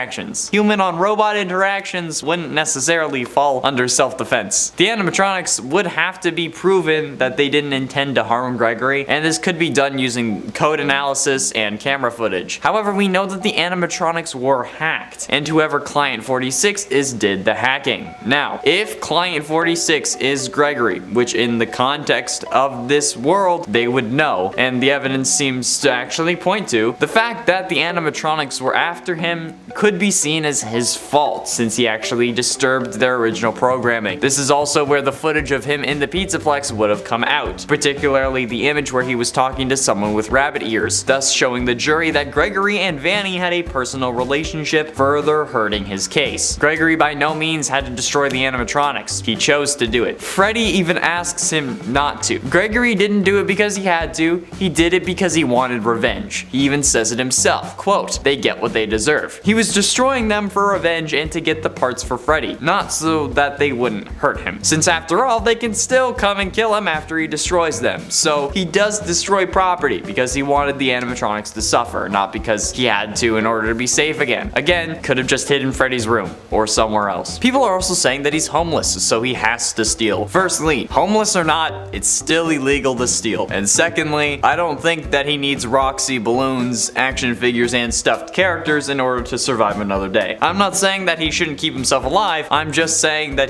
Human-on-robot interactions wouldn't necessarily fall under self-defense. The animatronics would have to be proven that they didn't intend to harm Gregory, and this could be done using code analysis and camera footage. However, we know that the animatronics were hacked, and whoever Client 46 is did the hacking. Now, if Client 46 is Gregory, which in the context of this world they would know, and the evidence seems to actually point to, the fact that the animatronics were after him could be seen as his fault, since he actually disturbed their original programming. This is also where the footage of him in the Pizzaplex would have come out, particularly the image where he was talking to someone with rabbit ears, thus showing the jury that Gregory and Vanny had a personal relationship, further hurting his case. Gregory by no means had to destroy the animatronics. He chose to do it. Freddy even asks him not to. Gregory didn't do it because he had to, he did it because he wanted revenge. He even says it himself, quote, "They get what they deserve." He was destroying them for revenge and to get the parts for Freddy, not so that they wouldn't hurt him. Since after all, they can still come and kill him after he destroys them. So he does destroy property because he wanted the animatronics to suffer, not because he had to in order to be safe again. Again, could have just hid in Freddy's room or somewhere else. People are also saying that he's homeless, so he has to steal. Firstly, homeless or not, it's still illegal to steal. And secondly, I don't think that he needs Roxy balloons, action figures, and stuffed characters in order to survive another day. I'm not saying that he shouldn't keep himself alive, I'm just saying that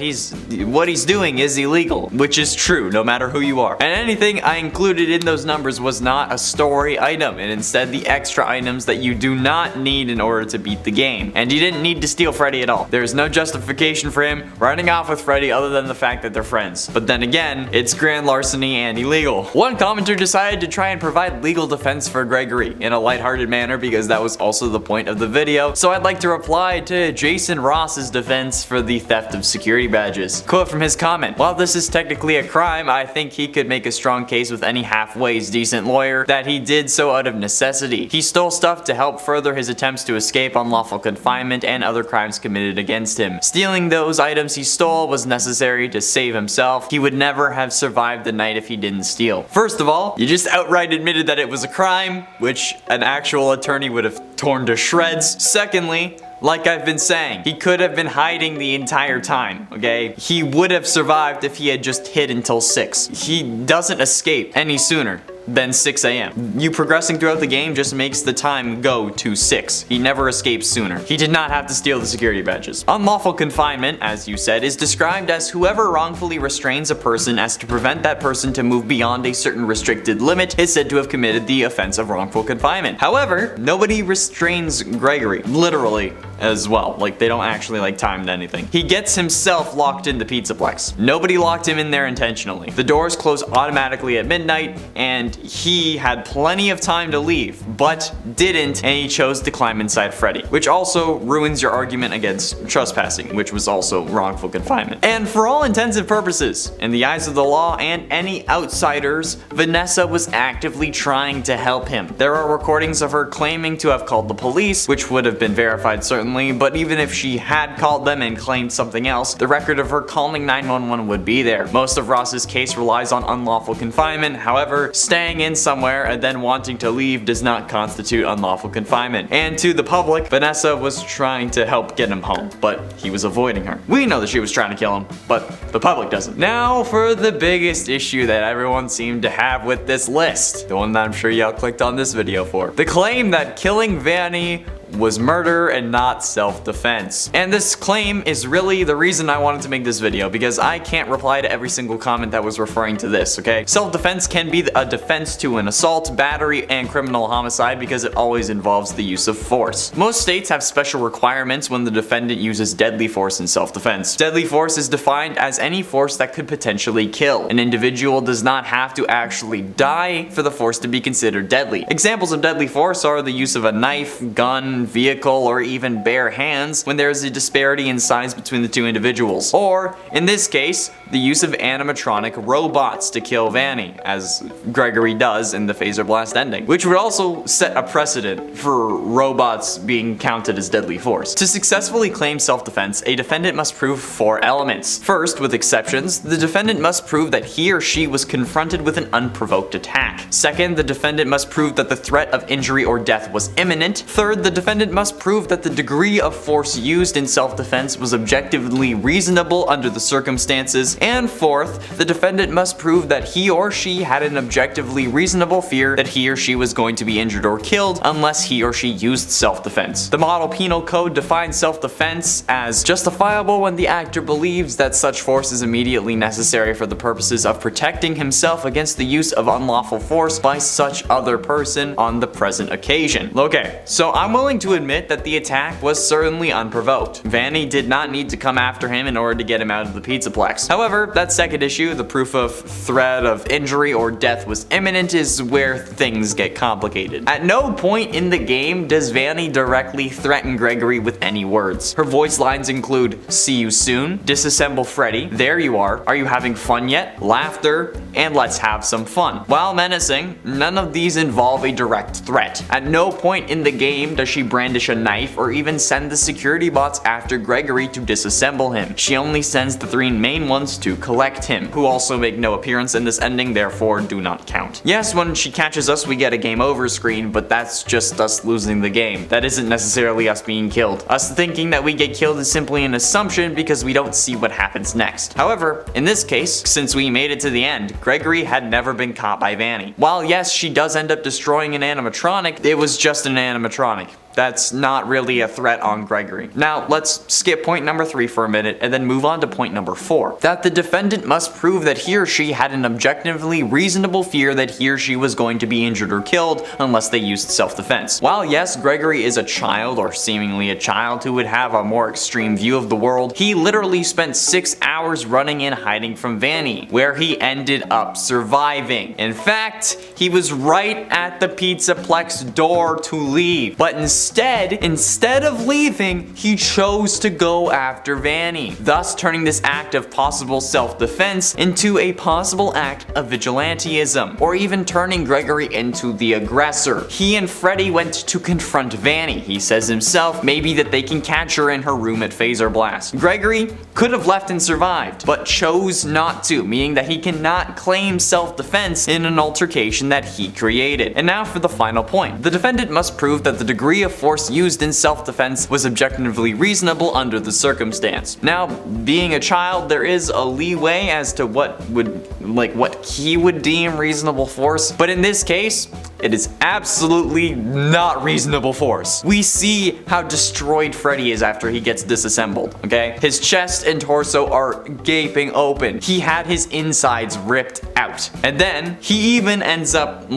what he's doing is illegal, which is true no matter who you are. And anything I included in those numbers was not a story item, and instead the extra items that you do not need in order to beat the game. And you didn't need to steal Freddy at all. There is no justification for him running off with Freddy other than the fact that they're friends. But then again, it's grand larceny and illegal. One commenter decided to try and provide legal defense for Gregory in a lighthearted manner because that was also the point of the video, so I'd like to reply to Jason Ross's defense for the theft of security badges. Quote from his comment, "While this is technically a crime, I think he could make a strong case with any halfways decent lawyer that he did so out of necessity. He stole stuff to help further his attempts to escape unlawful confinement and other crimes committed against him. Stealing those items he stole was necessary to save himself. He would never have survived the night if he didn't steal." First of all, you just outright admitted that it was a crime, which an actual attorney would have torn to shreds. Secondly, like I've been saying, he could have been hiding the entire time, okay? He would have survived if he had just hid until 6. He doesn't escape any sooner. then 6 a.m. You progressing throughout the game just makes the time go to 6. He never escaped sooner. He did not have to steal the security badges. Unlawful confinement, as you said, is described as whoever wrongfully restrains a person as to prevent that person to move beyond a certain restricted limit is said to have committed the offense of wrongful confinement. However, nobody restrains Gregory, literally, as well. Like, they don't actually time anything. He gets himself locked in the Pizzaplex. Nobody locked him in there intentionally. The doors close automatically at midnight, and he had plenty of time to leave, but didn't, and he chose to climb inside Freddy, which also ruins your argument against trespassing, which was also wrongful confinement. And for all intents and purposes, in the eyes of the law and any outsiders, Vanessa was actively trying to help him. There are recordings of her claiming to have called the police, which would have been verified certainly, but even if she had called them and claimed something else, the record of her calling 911 would be there. Most of Ross's case relies on unlawful confinement. However, staying in somewhere and then wanting to leave does not constitute unlawful confinement. And to the public, Vanessa was trying to help get him home, but he was avoiding her. We know that she was trying to kill him, but the public doesn't. Now for the biggest issue that everyone seemed to have with this list, the one that I'm sure y'all clicked on this video for. The claim that killing Vanny was murder and not self-defense. And this claim is really the reason I wanted to make this video, because I can't reply to every single comment that was referring to this, okay? Self-defense can be a defense to an assault, battery, and criminal homicide because it always involves the use of force. Most states have special requirements when the defendant uses deadly force in self-defense. Deadly force is defined as any force that could potentially kill. An individual does not have to actually die for the force to be considered deadly. Examples of deadly force are the use of a knife, gun, vehicle, or even bare hands when there is a disparity in size between the two individuals. Or, in this case, the use of animatronic robots to kill Vanny, as Gregory does in the phaser blast ending, which would also set a precedent for robots being counted as deadly force. To successfully claim self-defense, a defendant must prove 4 elements. First, with exceptions, the defendant must prove that he or she was confronted with an unprovoked attack. Second, the defendant must prove that the threat of injury or death was imminent. Third, the defendant must prove that the degree of force used in self-defense was objectively reasonable under the circumstances. And fourth, the defendant must prove that he or she had an objectively reasonable fear that he or she was going to be injured or killed unless he or she used self-defense. The Model Penal Code defines self-defense as justifiable when the actor believes that such force is immediately necessary for the purposes of protecting himself against the use of unlawful force by such other person on the present occasion. Okay, so I'm willing to admit that the attack was certainly unprovoked. Vanny did not need to come after him in order to get him out of the Pizzaplex. However, that second issue, the proof of threat of injury or death was imminent, is where things get complicated. At no point in the game does Vanny directly threaten Gregory with any words. Her voice lines include, "See you soon," "Disassemble Freddy," "There you are you having fun yet?" "Laughter," and "Let's have some fun." While menacing, none of these involve a direct threat. At no point in the game does she brandish a knife or even send the security bots after Gregory to disassemble him. She only sends the 3 main ones to collect him, who also make no appearance in this ending, therefore do not count. Yes, when she catches us we get a game over screen, but that's just us losing the game. That isn't necessarily us being killed. Us thinking that we get killed is simply an assumption because we don't see what happens next. However, in this case, since we made it to the end, Gregory had never been caught by Vanny. While yes, she does end up destroying an animatronic, it was just an animatronic. That's not really a threat on Gregory. Now, let's skip point number 3 for a minute and then move on to point number 4. That the defendant must prove that he or she had an objectively reasonable fear that he or she was going to be injured or killed unless they used self-defense. While yes, Gregory is a child, or seemingly a child, who would have a more extreme view of the world, he literally spent 6 hours running and hiding from Vanny, where he ended up surviving. In fact, he was right at the Pizzaplex door to leave, but instead of leaving, he chose to go after Vanny, thus turning this act of possible self-defense into a possible act of vigilantism, or even turning Gregory into the aggressor. He and Freddy went to confront Vanny. He says himself, maybe that they can catch her in her room at Phaser Blast. Gregory could have left and survived, but chose not to, meaning that he cannot claim self-defense in an altercation that he created. And now for the final point. The defendant must prove that the degree of of force used in self-defense was objectively reasonable under the circumstance. Now, being a child, there is a leeway as to what he would deem reasonable force, but in this case, it is absolutely not reasonable force. We see how destroyed Freddy is after he gets disassembled, okay? His chest and torso are gaping open. He had his insides ripped out. And then he even ends up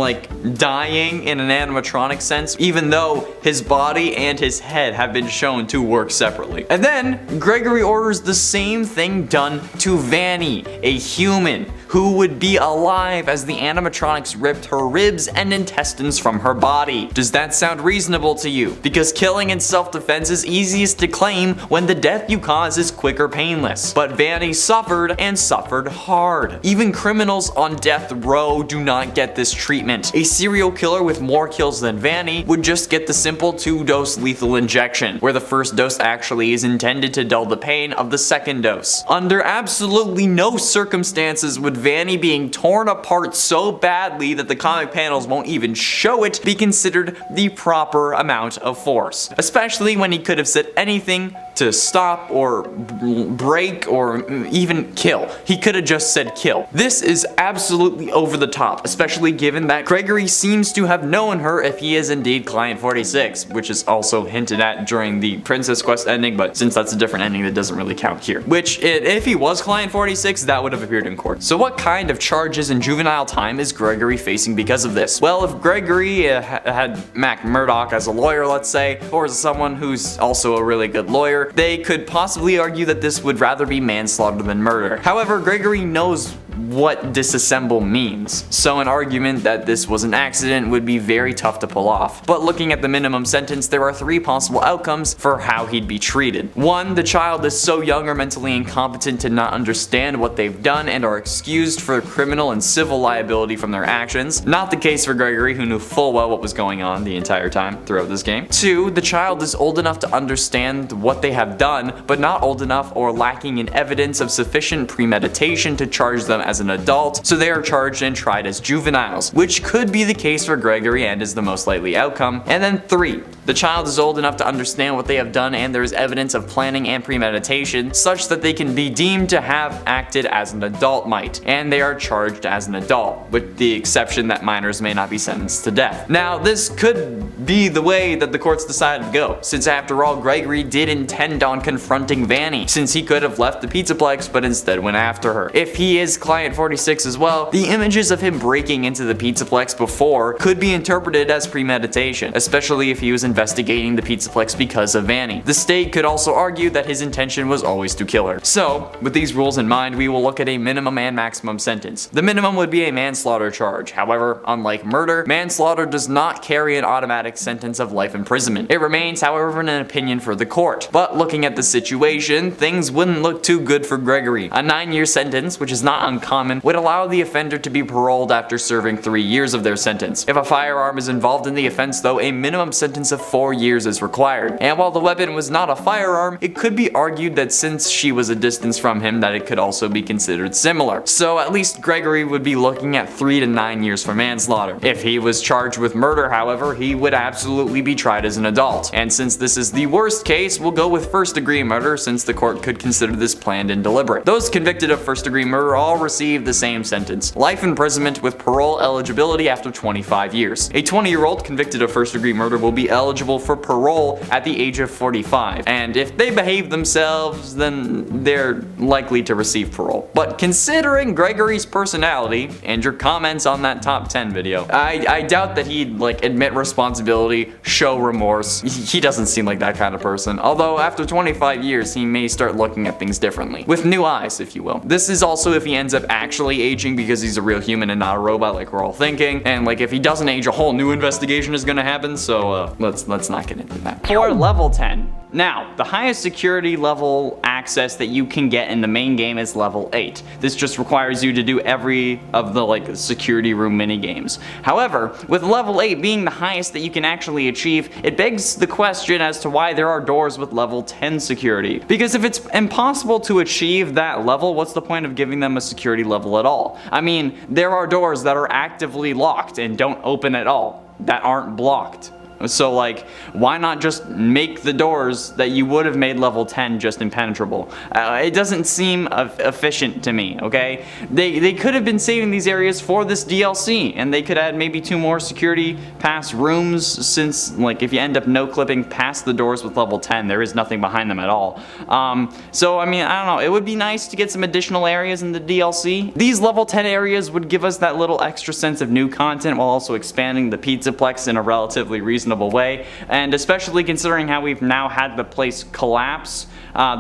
dying in an animatronic sense, even though his body and his head have been shown to work separately. And then Gregory orders the same thing done to Vanny, a human who would be alive as the animatronics ripped her ribs and intestines from her body. Does that sound reasonable to you? Because killing in self-defense is easiest to claim when the death you cause is quick or painless. But Vanny suffered, and suffered hard. Even criminals on death row do not get this treatment. A serial killer with more kills than Vanny would just get the simple 2-dose lethal injection, where the first dose actually is intended to dull the pain of the second dose. Under absolutely no circumstances would Vanny being torn apart so badly that the comic panels won't even show it be considered the proper amount of force. Especially when he could have said anything to stop or break or even kill. He could have just said kill. This is absolutely over the top, especially given that Gregory seems to have known her if he is indeed Client 46, which is also hinted at during the Princess Quest ending, but since that's a different ending, that doesn't really count here. Which, if he was Client 46, that would have appeared in court. So what kind of charges and juvenile time is Gregory facing because of this? Well, if Gregory had Mac Murdock as a lawyer, let's say, or as someone who's also a really good lawyer, they could possibly argue that this would rather be manslaughter than murder. However, Gregory knows what disassemble means, so an argument that this was an accident would be very tough to pull off. But looking at the minimum sentence, there are 3 possible outcomes for how he'd be treated. 1, the child is so young or mentally incompetent to not understand what they've done and are excused for criminal and civil liability from their actions. Not the case for Gregory, who knew full well what was going on the entire time throughout this game. 2, the child is old enough to understand what they have done, but not old enough or lacking in evidence of sufficient premeditation to charge them as an adult, so they are charged and tried as juveniles, which could be the case for Gregory and is the most likely outcome. And then 3, the child is old enough to understand what they have done and there is evidence of planning and premeditation such that they can be deemed to have acted as an adult might, and they are charged as an adult, with the exception that minors may not be sentenced to death. Now, this could be the way that the courts decided to go, since after all, Gregory did intend on confronting Vanny, since he could have left the Pizzaplex but instead went after her. If he is Client 46 as well, the images of him breaking into the Pizzaplex before could be interpreted as premeditation, especially if he was investigating the Pizzaplex because of Vanny. The state could also argue that his intention was always to kill her. So, with these rules in mind, we will look at a minimum and maximum sentence. The minimum would be a manslaughter charge. However, unlike murder, manslaughter does not carry an automatic sentence of life imprisonment. It remains, however, an opinion for the court. But looking at the situation, things wouldn't look too good for Gregory. A 9-year sentence, which is not uncommon, would allow the offender to be paroled after serving 3 years of their sentence. If a firearm is involved in the offense though, a minimum sentence of 4 years is required. And while the weapon was not a firearm, it could be argued that since she was a distance from him, that it could also be considered similar. So at least Gregory would be looking at 3 to 9 years for manslaughter. If he was charged with murder, however, he would absolutely be tried as an adult. And since this is the worst case, we'll go with first-degree murder, since the court could consider this planned and deliberate. Those convicted of first-degree murder all receive the same sentence: life imprisonment with parole eligibility after 25 years. A 20-year-old convicted of first-degree murder will be eligible for parole at the age of 45, and if they behave themselves, then they're likely to receive parole. But considering Gregory's personality and your comments on that top 10 video, I doubt that he'd admit responsibility, show remorse. He doesn't seem like that kind of person. Although after 25 years, he may start looking at things differently, with new eyes, if you will. This is also if he ends up actually aging because he's a real human and not a robot like we're all thinking. And if he doesn't age, a whole new investigation is gonna happen. So let's not get into that. For level 10. Now, the highest security level access that you can get in the main game is level 8. This just requires you to do every of the security room mini games. However, with level 8 being the highest that you can actually achieve, it begs the question as to why there are doors with level 10 security. Because if it's impossible to achieve that level, what's the point of giving them a security level at all? I mean, there are doors that are actively locked and don't open at all, that aren't blocked. So like, why not just make the doors that you would have made level 10 just impenetrable? It doesn't seem efficient to me, okay? They could have been saving these areas for this DLC, and they could add maybe 2 more security pass rooms, since like if you end up no clipping past the doors with level 10, there is nothing behind them at all. So I mean, I don't know, it would be nice to get some additional areas in the DLC. These level 10 areas would give us that little extra sense of new content while also expanding the Pizzaplex in a relatively reasonable way, and especially considering how we've now had the place collapse,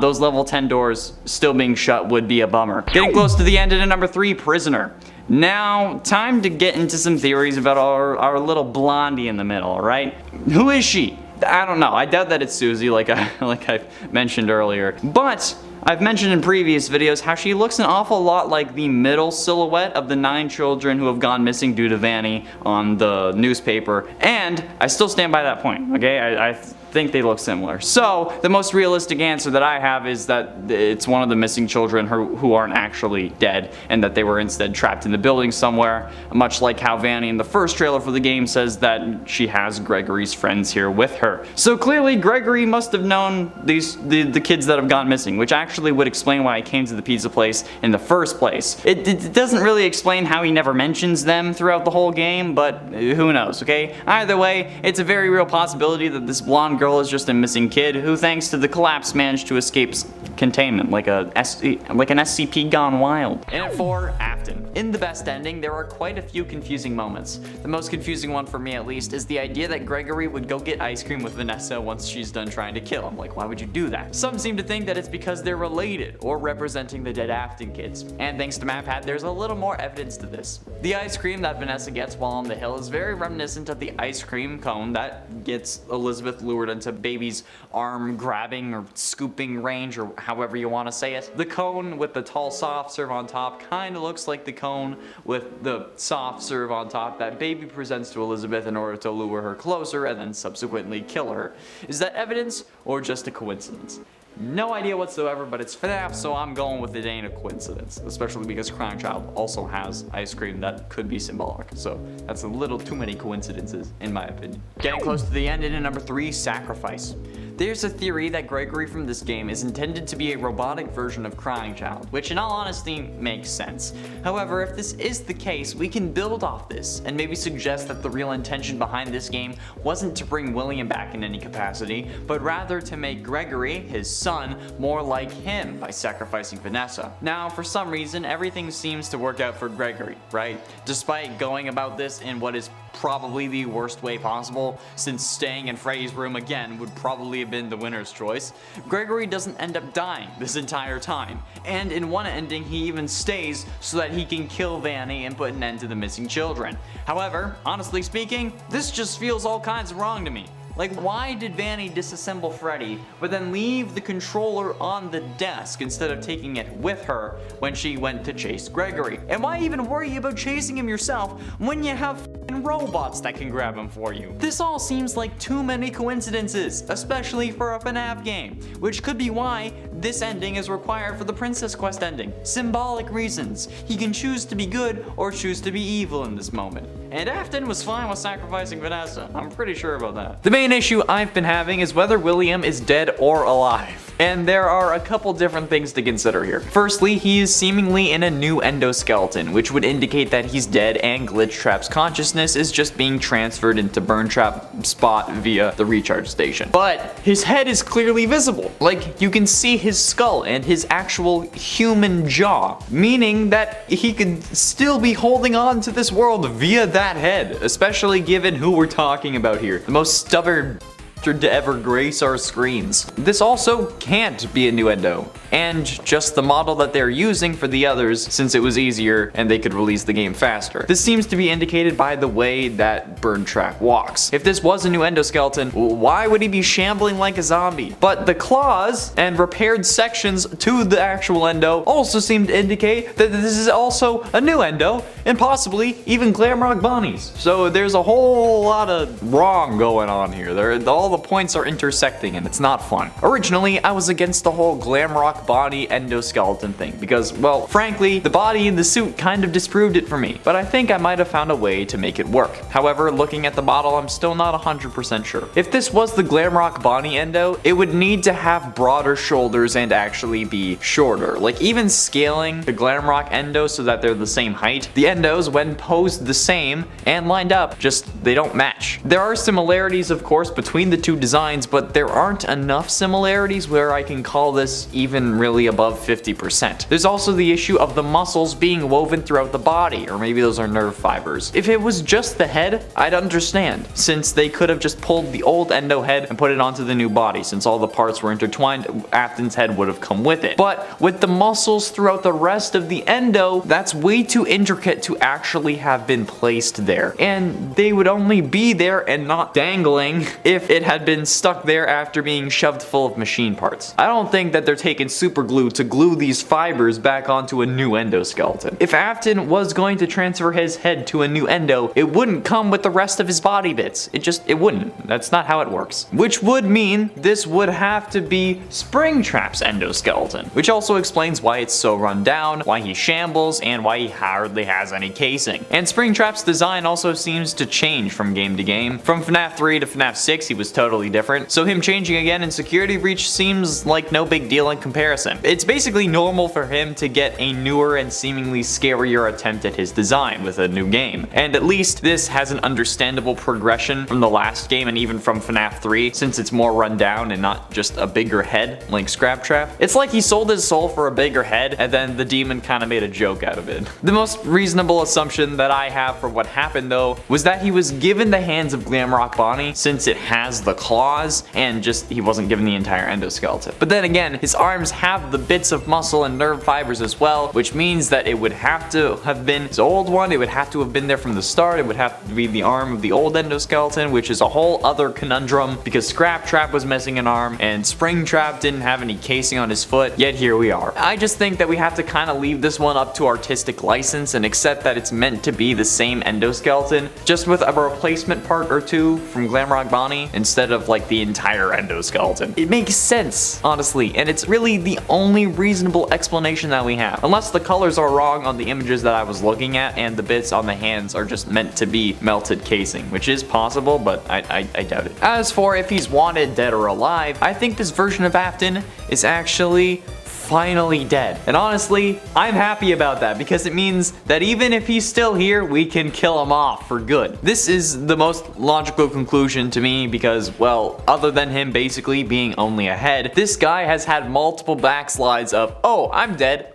those level 10 doors still being shut would be a bummer. Getting close to the end, and at number 3, Prisoner. Now, time to get into some theories about our little blondie in the middle, alright? Who is she? I don't know. I doubt that it's Susie, like I've mentioned earlier. But I've mentioned in previous videos how she looks an awful lot like the middle silhouette of the 9 children who have gone missing due to Vanny on the newspaper, and I still stand by that point, okay? I think they look similar. So the most realistic answer that I have is that it's one of the missing children who aren't actually dead, and that they were instead trapped in the building somewhere, much like how Vanny in the first trailer for the game says that she has Gregory's friends here with her. So clearly Gregory must have known the kids that have gone missing, which actually would explain why he came to the pizza place in the first place. It doesn't really explain how he never mentions them throughout the whole game, but who knows, okay? Either way, it's a very real possibility that this blonde girl is just a missing kid who, thanks to the collapse, managed to escape containment like an SCP gone wild. And at 4, Afton. In the best ending, there are quite a few confusing moments. The most confusing one for me, at least, is the idea that Gregory would go get ice cream with Vanessa once she's done trying to kill him. Like, why would you do that? Some seem to think that it's because they're related or representing the dead Afton kids. And thanks to MatPat, there's a little more evidence to this. The ice cream that Vanessa gets while on the hill is very reminiscent of the ice cream cone that gets Elizabeth lured into Baby's arm grabbing or scooping range, or however you want to say it. The cone with the tall soft serve on top kind of looks like the cone with the soft serve on top that Baby presents to Elizabeth in order to lure her closer and then subsequently kill her. Is that evidence or just a coincidence? No idea whatsoever, but it's FNAF, so I'm going with it ain't a coincidence, especially because Crying Child also has ice cream that could be symbolic, so that's a little too many coincidences, in my opinion. Getting close to the end, and at number 3, Sacrifice. There's a theory that Gregory from this game is intended to be a robotic version of Crying Child, which in all honesty makes sense. However, if this is the case, we can build off this and maybe suggest that the real intention behind this game wasn't to bring William back in any capacity, but rather to make Gregory, his son, more like him by sacrificing Vanessa. Now, for some reason, everything seems to work out for Gregory, right? Despite going about this in what is probably the worst way possible, since staying in Freddy's room again would probably have been the winner's choice, Gregory doesn't end up dying this entire time, and in one ending he even stays so that he can kill Vanny and put an end to the missing children. However, honestly speaking, this just feels all kinds of wrong to me. Like, why did Vanny disassemble Freddy, but then leave the controller on the desk instead of taking it with her when she went to chase Gregory? And why even worry about chasing him yourself when you have f***ing robots that can grab him for you? This all seems like too many coincidences, especially for a FNAF game, which could be why this ending is required for the Princess Quest ending. Symbolic reasons. He can choose to be good or choose to be evil in this moment. And Afton was fine with sacrificing Vanessa. I'm pretty sure about that. The main issue I've been having is whether William is dead or alive. And there are a couple different things to consider here. Firstly, he is seemingly in a new endoskeleton, which would indicate that he's dead and Glitchtrap's consciousness is just being transferred into Burntrap Spot via the recharge station. But his head is clearly visible. Like, you can see his skull and his actual human jaw, meaning that he could still be holding on to this world via that head, especially given who we're talking about here. The most stubborn to ever grace our screens. This also can't be a new endo, and just the model that they're using for the others since it was easier and they could release the game faster. This seems to be indicated by the way that Burntrap walks. If this was a new endoskeleton, why would he be shambling like a zombie? But the claws and repaired sections to the actual endo also seem to indicate that this is also a new endo, and possibly even Glamrock Bonnies. So there's a whole lot of wrong going on here. All the points are intersecting and it's not fun. Originally, I was against the whole glam rock body endoskeleton thing because, well, frankly, the body in the suit kind of disproved it for me, but I think I might have found a way to make it work. However, looking at the model, I'm still not 100% sure. If this was the glam rock body endo, it would need to have broader shoulders and actually be shorter. Like, even scaling the glam rock endo so that they're the same height, the endos, when posed the same and lined up, just they don't match. There are similarities, of course, between the two designs, but there aren't enough similarities where I can call this even really above 50%. There's also the issue of the muscles being woven throughout the body, or maybe those are nerve fibers. If it was just the head, I'd understand, since they could have just pulled the old endo head and put it onto the new body. Since all the parts were intertwined, Afton's head would have come with it. But with the muscles throughout the rest of the endo, that's way too intricate to actually have been placed there. And they would only be there and not dangling if it had been stuck there after being shoved full of machine parts. I don't think that they're taking super glue to glue these fibers back onto a new endoskeleton. If Afton was going to transfer his head to a new endo, it wouldn't come with the rest of his body bits. It wouldn't. That's not how it works. Which would mean this would have to be Springtrap's endoskeleton, which also explains why it's so run down, why he shambles, and why he hardly has any casing. And Springtrap's design also seems to change from game to game. From FNAF 3 to FNAF 6, he was totally different, so him changing again in Security Breach seems like no big deal in comparison. It's basically normal for him to get a newer and seemingly scarier attempt at his design with a new game. And at least this has an understandable progression from the last game and even from FNAF 3, since it's more run down and not just a bigger head like Scraptrap. It's like he sold his soul for a bigger head and then the demon kind of made a joke out of it. The most reasonable assumption that I have for what happened though was that he was given the hands of Glamrock Bonnie since it has the claws, and just he wasn't given the entire endoskeleton. But then again, his arms have the bits of muscle and nerve fibers as well, which means that it would have to have been his old one, it would have to have been there from the start, it would have to be the arm of the old endoskeleton, which is a whole other conundrum because Scraptrap was missing an arm and Springtrap didn't have any casing on his foot, yet here we are. I just think that we have to kind of leave this one up to artistic license and accept that it's meant to be the same endoskeleton, just with a replacement part or two from Glamrock Bonnie instead of like the entire endoskeleton. It makes sense, honestly, and it's really the only reasonable explanation that we have. Unless the colors are wrong on the images that I was looking at and the bits on the hands are just meant to be melted casing, which is possible, but I doubt it. As for if he's wanted, dead, or alive, I think this version of Afton is actually finally dead. And honestly, I'm happy about that because it means that even if he's still here, we can kill him off for good. This is the most logical conclusion to me because, well, other than him basically being only a head, this guy has had multiple backslides of, oh, I'm dead,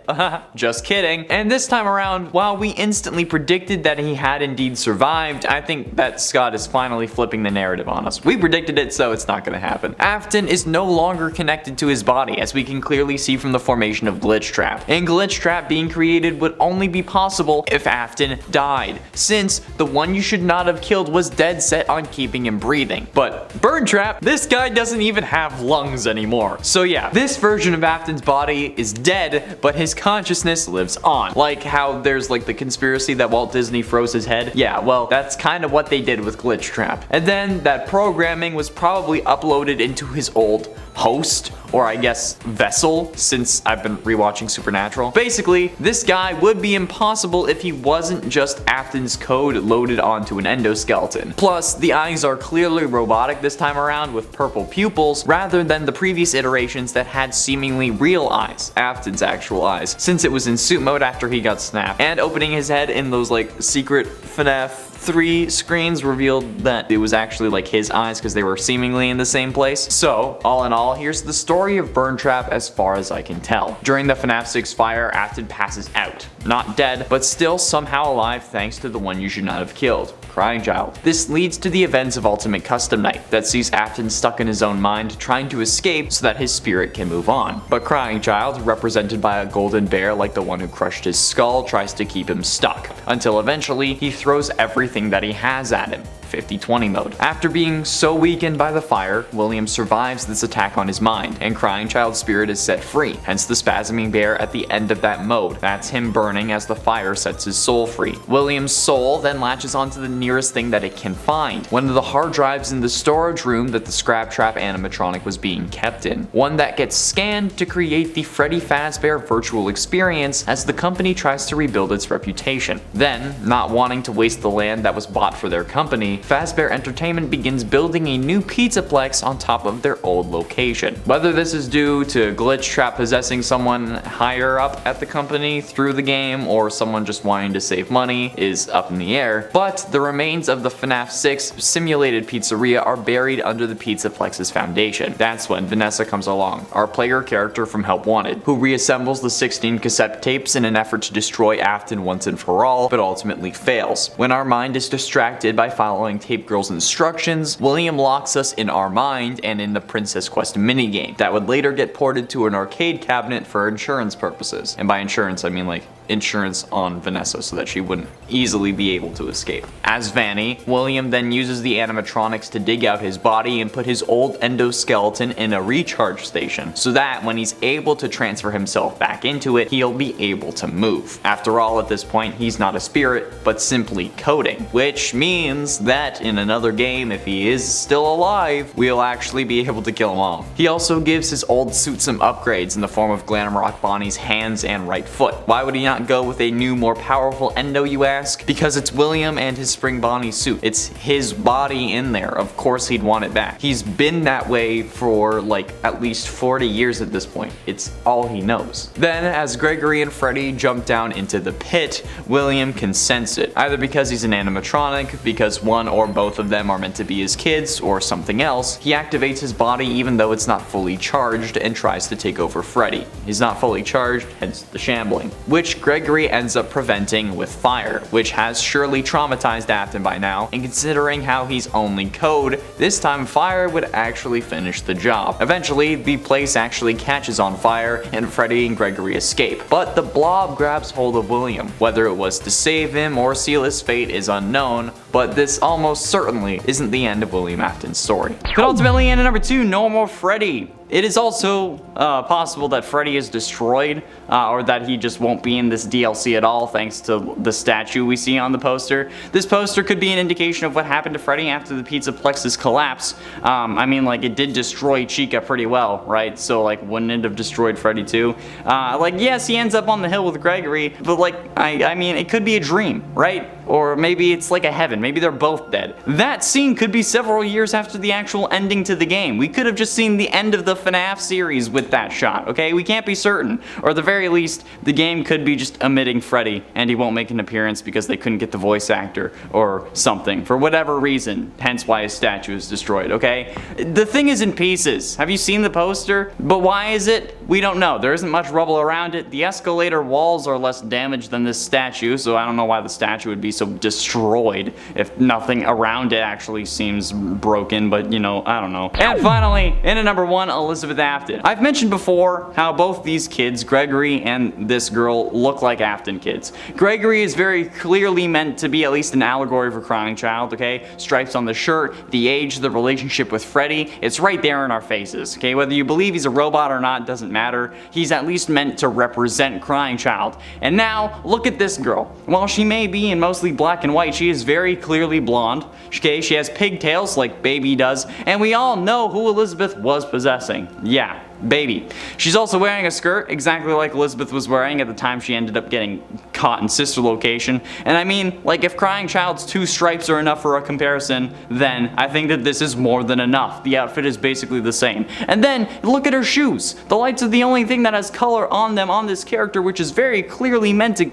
just kidding. And this time around, while we instantly predicted that he had indeed survived, I think that Scott is finally flipping the narrative on us. We predicted it, so it's not gonna happen. Afton is no longer connected to his body, as we can clearly see from the formation of Glitchtrap. And Glitchtrap being created would only be possible if Afton died, since the one you should not have killed was dead set on keeping him breathing. But Birdtrap, this guy doesn't even have lungs anymore. So yeah, this version of Afton's body is dead, but his consciousness lives on. Like how there's like the conspiracy that Walt Disney froze his head. Yeah, well, that's kind of what they did with Glitchtrap. And then that programming was probably uploaded into his old host, or I guess vessel, since I've been rewatching Supernatural. Basically, this guy would be impossible if he wasn't just Afton's code loaded onto an endoskeleton. Plus, the eyes are clearly robotic this time around with purple pupils, rather than the previous iterations that had seemingly real eyes, Afton's actual eyes, since it was in suit mode after he got snapped. And opening his head in those like secret FNAF 3 screens revealed that it was actually like his eyes because they were seemingly in the same place. So, all in all, here's the story of Burntrap as far as I can tell. During the FNAF 6 fire, Afton passes out. Not dead, but still somehow alive thanks to the one you should not have killed, Crying Child. This leads to the events of Ultimate Custom Night that sees Afton stuck in his own mind trying to escape so that his spirit can move on. But Crying Child, represented by a golden bear like the one who crushed his skull, tries to keep him stuck, until eventually he throws everything that he has at him. 50-20 mode. After being so weakened by the fire, William survives this attack on his mind, and Crying Child's spirit is set free, hence the spasming bear at the end of that mode. That's him burning as the fire sets his soul free. William's soul then latches onto the nearest thing that it can find, one of the hard drives in the storage room that the Scrap Trap animatronic was being kept in. One that gets scanned to create the Freddy Fazbear virtual experience as the company tries to rebuild its reputation. Then, not wanting to waste the land that was bought for their company, Fazbear Entertainment begins building a new pizzaplex on top of their old location. Whether this is due to Glitch Trap possessing someone higher up at the company through the game or someone just wanting to save money is up in the air, but the remains of the FNAF 6 simulated pizzeria are buried under the pizzaplex's foundation. That's when Vanessa comes along, our player character from Help Wanted, who reassembles the 16 cassette tapes in an effort to destroy Afton once and for all, but ultimately fails. When our mind is distracted by following Tape Girl's instructions, William locks us in our mind and in the Princess Quest minigame that would later get ported to an arcade cabinet for insurance purposes. And by insurance, I mean like insurance on Vanessa so that she wouldn't easily be able to escape. As Vanny, William then uses the animatronics to dig out his body and put his old endoskeleton in a recharge station so that when he's able to transfer himself back into it, he'll be able to move. After all, at this point, he's not a spirit, but simply coding, which means that in another game, if he is still alive, we'll actually be able to kill him off. He also gives his old suit some upgrades in the form of Glam Rock Bonnie's hands and right foot. Why would he not go with a new, more powerful endo, you ask? Because it's William and his Spring Bonnie suit. It's his body in there. Of course he'd want it back. He's been that way for like at least 40 years at this point. It's all he knows. Then, as Gregory and Freddy jump down into the pit, William can sense it. Either because he's an animatronic, because one or both of them are meant to be his kids, or something else, he activates his body even though it's not fully charged and tries to take over Freddy. He's not fully charged, hence the shambling, which Gregory ends up preventing with fire, which has surely traumatized Afton by now, and considering how he's only code, this time fire would actually finish the job. Eventually, the place actually catches on fire and Freddy and Gregory escape, but the blob grabs hold of William. Whether it was to save him or seal his fate is unknown, but this almost certainly isn't the end of William Afton's story. But ultimately, in number 2, no more Freddy. It is also possible that Freddy is destroyed, or that he just won't be in this DLC at all thanks to the statue we see on the poster. This poster could be an indication of what happened to Freddy after the Pizzaplex's collapse. I mean, like, it did destroy Chica pretty well, right? So, like, wouldn't it have destroyed Freddy too? Like, yes, he ends up on the hill with Gregory, but, like, I mean, it could be a dream, right? Or maybe it's like a heaven. Maybe they're both dead. That scene could be several years after the actual ending to the game. We could have just seen the end of the FNAF series with that shot, okay? We can't be certain. Or at the very least, the game could be just omitting Freddy and he won't make an appearance because they couldn't get the voice actor or something for whatever reason, hence why his statue is destroyed, okay? The thing is in pieces. Have you seen the poster? But why is it? We don't know. There isn't much rubble around it. The escalator walls are less damaged than this statue, so I don't know why the statue would be so destroyed if nothing around it actually seems broken, but you know, I don't know. And finally, in at number 1, Elizabeth Afton. I've mentioned before how both these kids, Gregory and this girl, look like Afton kids. Gregory is very clearly meant to be at least an allegory for Crying Child, okay? Stripes on the shirt, the age, the relationship with Freddy, it's right there in our faces, okay? Whether you believe he's a robot or not doesn't matter. He's at least meant to represent Crying Child. And now, look at this girl. While she may be in mostly black and white, she is very clearly blonde, okay? She has pigtails like Baby does, and we all know who Elizabeth was possessing. Yeah, Baby. She's also wearing a skirt exactly like Elizabeth was wearing at the time she ended up getting caught in Sister Location. And I mean, like, if Crying Child's 2 stripes are enough for a comparison, then I think that this is more than enough. The outfit is basically the same. And then, look at her shoes. The lights are the only thing that has color on them on this character, which is very clearly meant to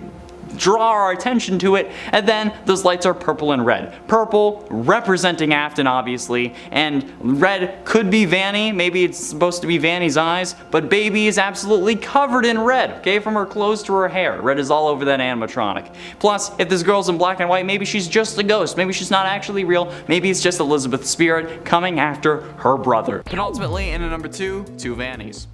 draw our attention to it, and then those lights are purple and red. Purple representing Afton, obviously, and red could be Vanny. Maybe it's supposed to be Vanny's eyes, but Baby is absolutely covered in red, okay, from her clothes to her hair. Red is all over that animatronic. Plus, if this girl's in black and white, maybe she's just a ghost. Maybe she's not actually real. Maybe it's just Elizabeth's spirit coming after her brother. Penultimately, in at number 2, 2 Vannys.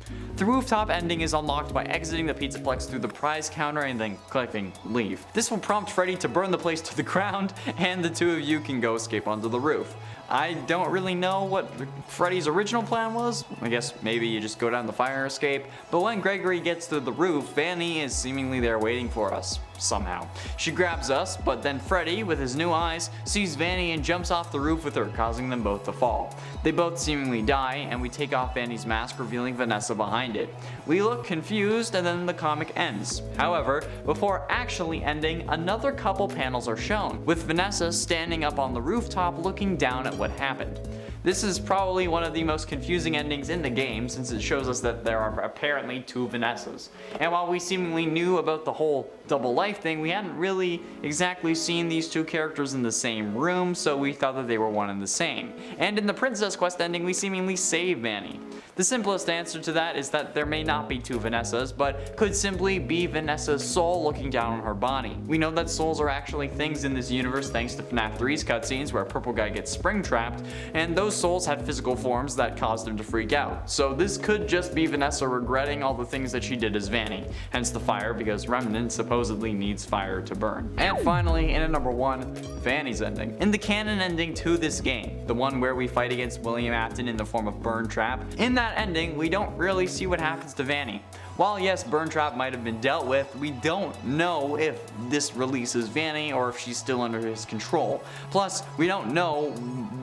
The rooftop ending is unlocked by exiting the Pizzaplex through the prize counter and then clicking leave. This will prompt Freddy to burn the place to the ground, and the two of you can go escape onto the roof. I don't really know what Freddy's original plan was. I guess maybe you just go down the fire escape. But when Gregory gets to the roof, Vanny is seemingly there waiting for us. Somehow. She grabs us, but then Freddy, with his new eyes, sees Vanny and jumps off the roof with her, causing them both to fall. They both seemingly die, and we take off Vanny's mask, revealing Vanessa behind it. We look confused, and then the comic ends. However, before actually ending, another couple panels are shown, with Vanessa standing up on the rooftop looking down at what happened. This is probably one of the most confusing endings in the game, since it shows us that there are apparently two Vanessas. And while we seemingly knew about the whole double life thing, we hadn't really exactly seen these two characters in the same room, so we thought that they were one and the same. And in the Princess Quest ending, we seemingly save Vanny. The simplest answer to that is that there may not be two Vanessas, but could simply be Vanessa's soul looking down on her body. We know that souls are actually things in this universe thanks to FNAF 3's cutscenes where Purple Guy gets spring trapped, and those souls had physical forms that caused him to freak out. So this could just be Vanessa regretting all the things that she did as Vanny, hence the fire, because Remnant supposedly needs fire to burn. And finally, in at number 1, Vanny's ending. In the canon ending to this game, the one where we fight against William Afton in the form of Burn Trap, in that ending, we don't really see what happens to Vanny. While yes, Burn Trap might have been dealt with, we don't know if this releases Vanny or if she's still under his control. Plus, we don't know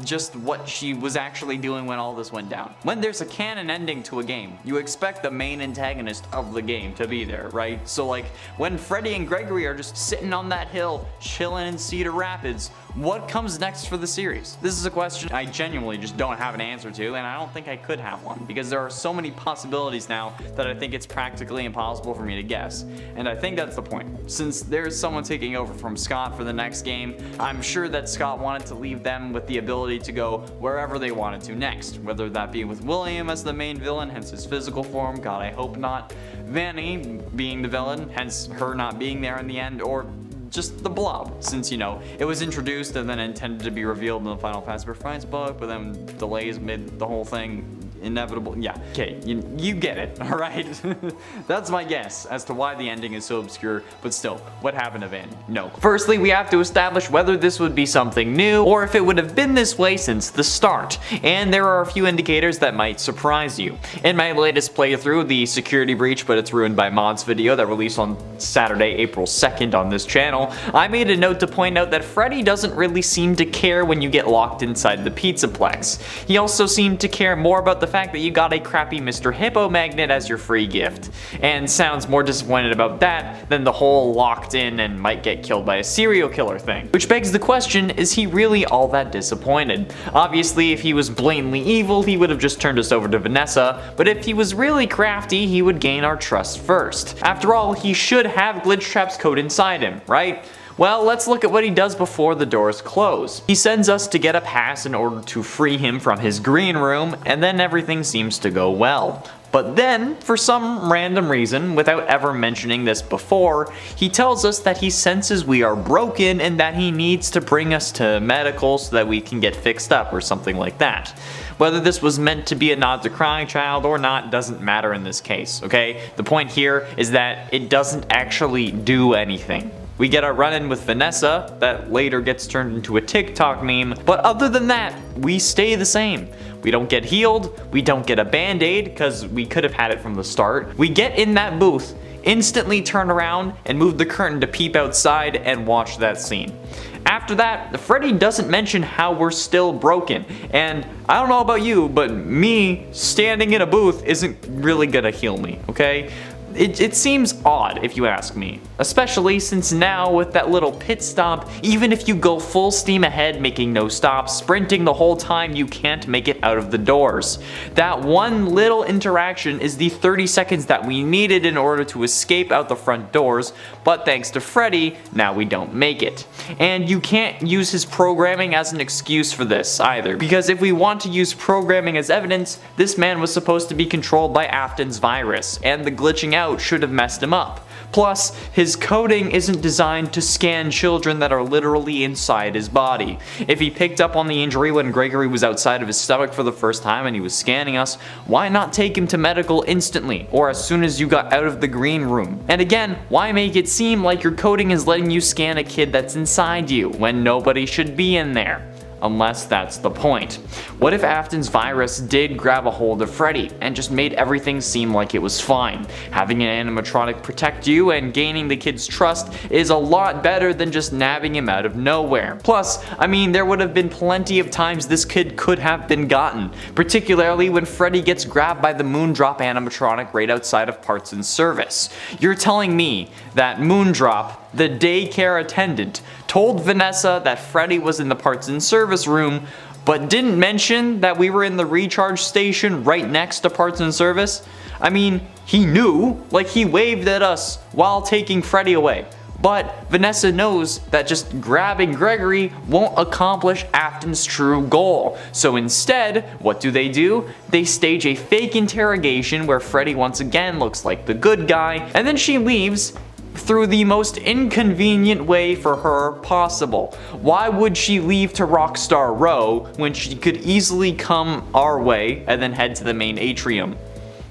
just what she was actually doing when all this went down. When there's a canon ending to a game, you expect the main antagonist of the game to be there, right? So like, when Freddy and Gregory are just sitting on that hill, chilling in Cedar Rapids, what comes next for the series? This is a question I genuinely just don't have an answer to, and I don't think I could have one, because there are so many possibilities now that I think it's practically impossible for me to guess. And I think that's the point. Since there's someone taking over from Scott for the next game, I'm sure that Scott wanted to leave them with the ability to go wherever they wanted to next, whether that be with William as the main villain, hence his physical form, God I hope not, Vanny being the villain, hence her not being there in the end, or just the Blob, since, you know, it was introduced and then intended to be revealed in the Final Fantasy Friends book, but then delays made the whole thing inevitable. Yeah, okay, you get it, alright? That's my guess as to why the ending is so obscure, but still, what happened to Vanny? No. Firstly, we have to establish whether this would be something new, or if it would have been this way since the start, and there are a few indicators that might surprise you. In my latest playthrough, the Security Breach But It's Ruined by Mods video that released on Saturday, April 2nd on this channel, I made a note to point out that Freddy doesn't really seem to care when you get locked inside the Pizzaplex. He also seemed to care more about the fact that you got a crappy Mr. Hippo magnet as your free gift, and sounds more disappointed about that than the whole locked in and might get killed by a serial killer thing. Which begs the question, is he really all that disappointed? Obviously, if he was blatantly evil, he would have just turned us over to Vanessa, but if he was really crafty, he would gain our trust first. After all, he should have Glitch Trap's code inside him, right? Well, let's look at what he does before the doors close. He sends us to get a pass in order to free him from his green room, and then everything seems to go well. But then, for some random reason, without ever mentioning this before, he tells us that he senses we are broken and that he needs to bring us to medical so that we can get fixed up or something like that. Whether this was meant to be a nod to Crying Child or not doesn't matter in this case, okay? The point here is that it doesn't actually do anything. We get a run-in with Vanessa that later gets turned into a TikTok meme, but other than that, we stay the same. We don't get healed, we don't get a band-aid because we could have had it from the start. We get in that booth, instantly turn around and move the curtain to peep outside and watch that scene. After that, Freddy doesn't mention how we're still broken, and I don't know about you, but me standing in a booth isn't really gonna heal me, okay? It seems odd if you ask me, especially since now with that little pit stop, even if you go full steam ahead making no stops, sprinting the whole time, you can't make it out of the doors. That one little interaction is the 30 seconds that we needed in order to escape out the front doors, but thanks to Freddy, now we don't make it. And you can't use his programming as an excuse for this either, because if we want to use programming as evidence, this man was supposed to be controlled by Afton's virus, and the glitching out out should have messed him up. Plus, his coding isn't designed to scan children that are literally inside his body. If he picked up on the injury when Gregory was outside of his stomach for the first time and he was scanning us, why not take him to medical instantly, or as soon as you got out of the green room? And again, why make it seem like your coding is letting you scan a kid that's inside you when nobody should be in there? Unless that's the point. What if Afton's virus did grab a hold of Freddy and just made everything seem like it was fine? Having an animatronic protect you and gaining the kid's trust is a lot better than just nabbing him out of nowhere. Plus, I mean, there would have been plenty of times this kid could have been gotten, particularly when Freddy gets grabbed by the Moondrop animatronic right outside of Parts and Service. You're telling me that Moondrop, the daycare attendant, told Vanessa that Freddy was in the Parts and Service room, but didn't mention that we were in the recharge station right next to Parts and Service? I mean, he knew, like he waved at us while taking Freddy away. But Vanessa knows that just grabbing Gregory won't accomplish Afton's true goal. So instead, what do? They stage a fake interrogation where Freddy once again looks like the good guy, and then she leaves through the most inconvenient way for her possible. Why would she leave to Rockstar Row when she could easily come our way and then head to the main atrium?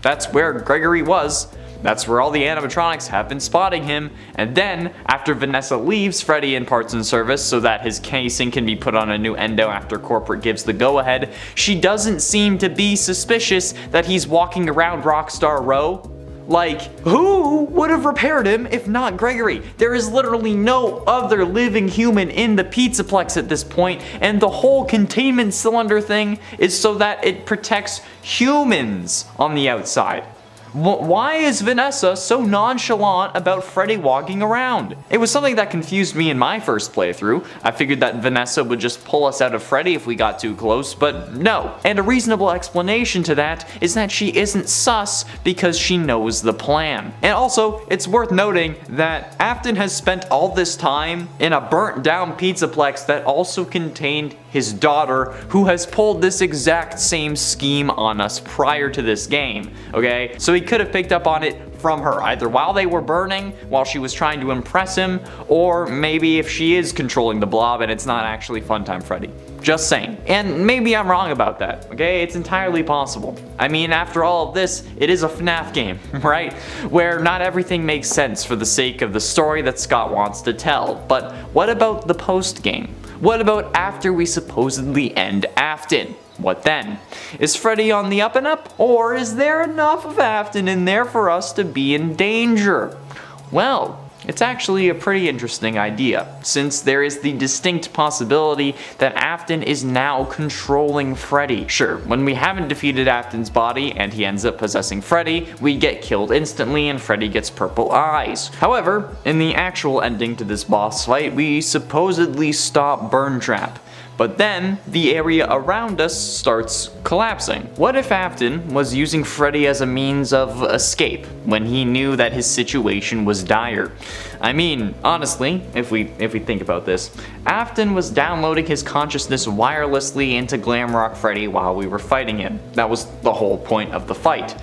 That's where Gregory was. That's where all the animatronics have been spotting him. And then, after Vanessa leaves Freddy in Parts and Service so that his casing can be put on a new endo after corporate gives the go-ahead, she doesn't seem to be suspicious that he's walking around Rockstar Row. Like, who would have repaired him if not Gregory? There is literally no other living human in the Pizzaplex at this point, and the whole containment cylinder thing is so that it protects humans on the outside. Why is Vanessa so nonchalant about Freddy walking around? It was something that confused me in my first playthrough. I figured that Vanessa would just pull us out of Freddy if we got too close, but no. And a reasonable explanation to that is that she isn't sus because she knows the plan. And also, it's worth noting that Afton has spent all this time in a burnt down Pizzaplex that also contained his daughter, who has pulled this exact same scheme on us prior to this game, okay? So he could have picked up on it from her, either while they were burning, while she was trying to impress him, or maybe if she is controlling the blob and it's not actually Funtime Freddy. Just saying. And maybe I'm wrong about that, okay? It's entirely possible. I mean, after all of this, it is a FNAF game, right? Where not everything makes sense for the sake of the story that Scott wants to tell. But what about the post-game? What about after we supposedly end Afton? What then? Is Freddy on the up and up, or is there enough of Afton in there for us to be in danger? Well, it's actually a pretty interesting idea, since there is the distinct possibility that Afton is now controlling Freddy. Sure, when we haven't defeated Afton's body and he ends up possessing Freddy, we get killed instantly and Freddy gets purple eyes. However, in the actual ending to this boss fight, we supposedly stop Burn Trap. But then, the area around us starts collapsing. What if Afton was using Freddy as a means of escape when he knew that his situation was dire? I mean, honestly, if we think about this, Afton was downloading his consciousness wirelessly into Glamrock Freddy while we were fighting him. That was the whole point of the fight.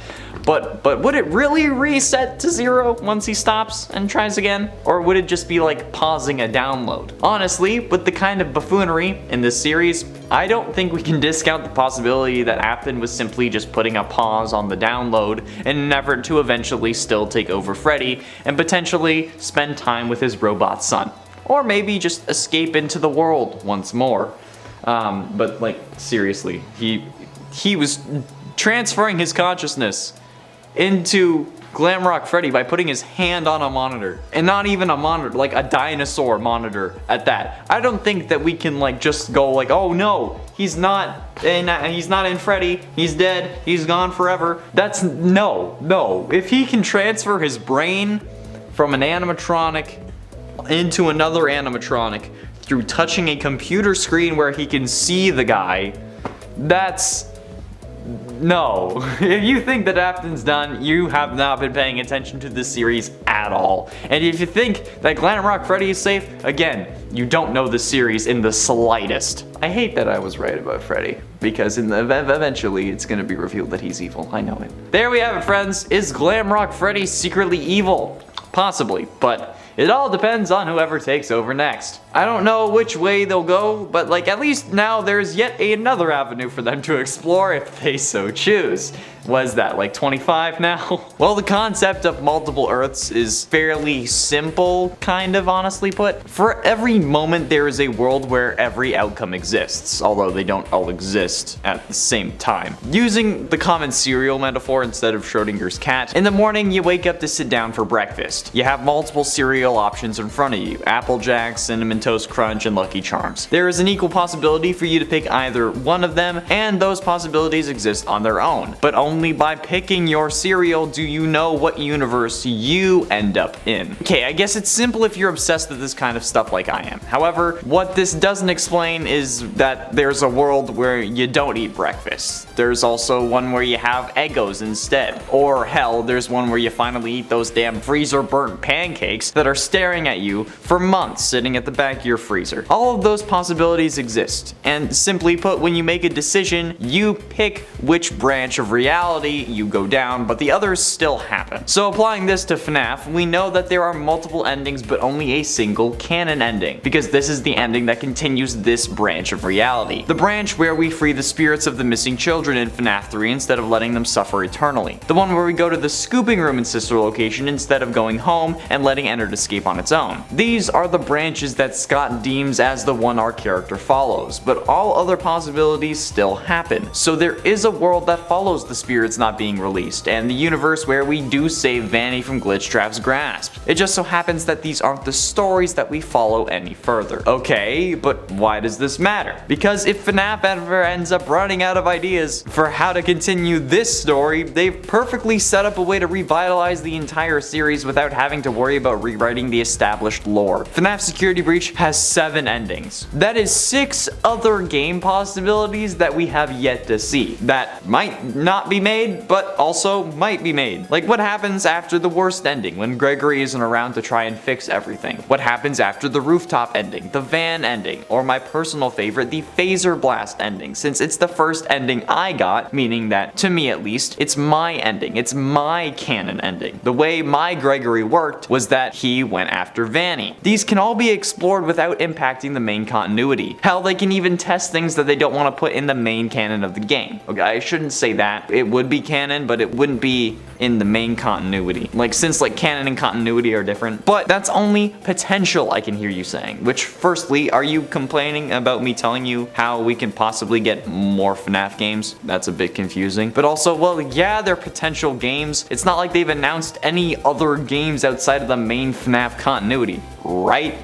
But would it really reset to 0 once he stops and tries again? Or would it just be like pausing a download? Honestly, with the kind of buffoonery in this series, I don't think we can discount the possibility that Afton was simply just putting a pause on the download in an effort to eventually still take over Freddy and potentially spend time with his robot son. Or maybe just escape into the world once more. But like, seriously, he was transferring his consciousness into Glamrock Freddy by putting his hand on a monitor. And not even a monitor, like a dinosaur monitor at that. I don't think that we can like just go like, oh no, he's not in Freddy, he's dead, he's gone forever. That's no. If he can transfer his brain from an animatronic into another animatronic through touching a computer screen where he can see the guy, that's... No. If you think that Afton's done, you have not been paying attention to this series at at all. And if you think that Glamrock Freddy is safe, again, you don't know the series in the slightest. I hate that I was right about Freddy, because eventually it's gonna be revealed that he's evil. I know it. There we have it, friends. Is Glamrock Freddy secretly evil? Possibly, but it all depends on whoever takes over next. I don't know which way they'll go, but like at least now there's yet another avenue for them to explore if they so choose. Was that like 25 now? Well, the concept of multiple Earths is fairly simple, kind of honestly put. For every moment there is a world where every outcome exists, although they don't all exist at the same time. Using the common cereal metaphor instead of Schrodinger's cat, in the morning you wake up to sit down for breakfast. You have multiple cereal options in front of you: Apple Jacks, Cinnamon Toast Crunch, and Lucky Charms. There is an equal possibility for you to pick either one of them, and those possibilities exist on their own. But only by picking your cereal do you know what universe you end up in. Okay, I guess it's simple if you're obsessed with this kind of stuff like I am. However, what this doesn't explain is that there's a world where you don't eat breakfast. There's also one where you have Eggos instead. Or hell, there's one where you finally eat those damn freezer burnt pancakes that are staring at you for months sitting at the back of your freezer. All of those possibilities exist, and simply put, when you make a decision, you pick which branch of reality you go down, but the others still happen. So applying this to FNAF, we know that there are multiple endings but only a single canon ending, because this is the ending that continues this branch of reality. The branch where we free the spirits of the missing children in FNAF 3 instead of letting them suffer eternally. The one where we go to the scooping room in Sister Location instead of going home and letting Ennard escape on its own. These are the branches that Scott deems as the one our character follows, but all other possibilities still happen. So there is a world that follows the spirits not being released, and the universe where we do save Vanny from Glitchtrap's grasp. It just so happens that these aren't the stories that we follow any further. Okay, but why does this matter? Because if FNAF ever ends up running out of ideas for how to continue this story, they've perfectly set up a way to revitalize the entire series without having to worry about rewriting the established lore. FNAF Security Breach has 7 endings. That is 6 other game possibilities that we have yet to see, that might not be made, but also might be made. Like what happens after the worst ending, when Gregory isn't around to try and fix everything? What happens after the rooftop ending, the van ending, or my personal favorite, the phaser blast ending, since it's the first ending I got, meaning that, to me at least, it's my ending, it's my canon ending. The way my Gregory worked was that he went after Vanny. These can all be explored without impacting the main continuity. Hell, they can even test things that they don't want to put in the main canon of the game. Okay, I shouldn't say that. It would be canon, but it wouldn't be in the main continuity. Like, since like canon and continuity are different. But that's only potential, I can hear you saying. Which, firstly, are you complaining about me telling you how we can possibly get more FNAF games? That's a bit confusing. But also, well, yeah, they're potential games. It's not like they've announced any other games outside of the main FNAF continuity. Right?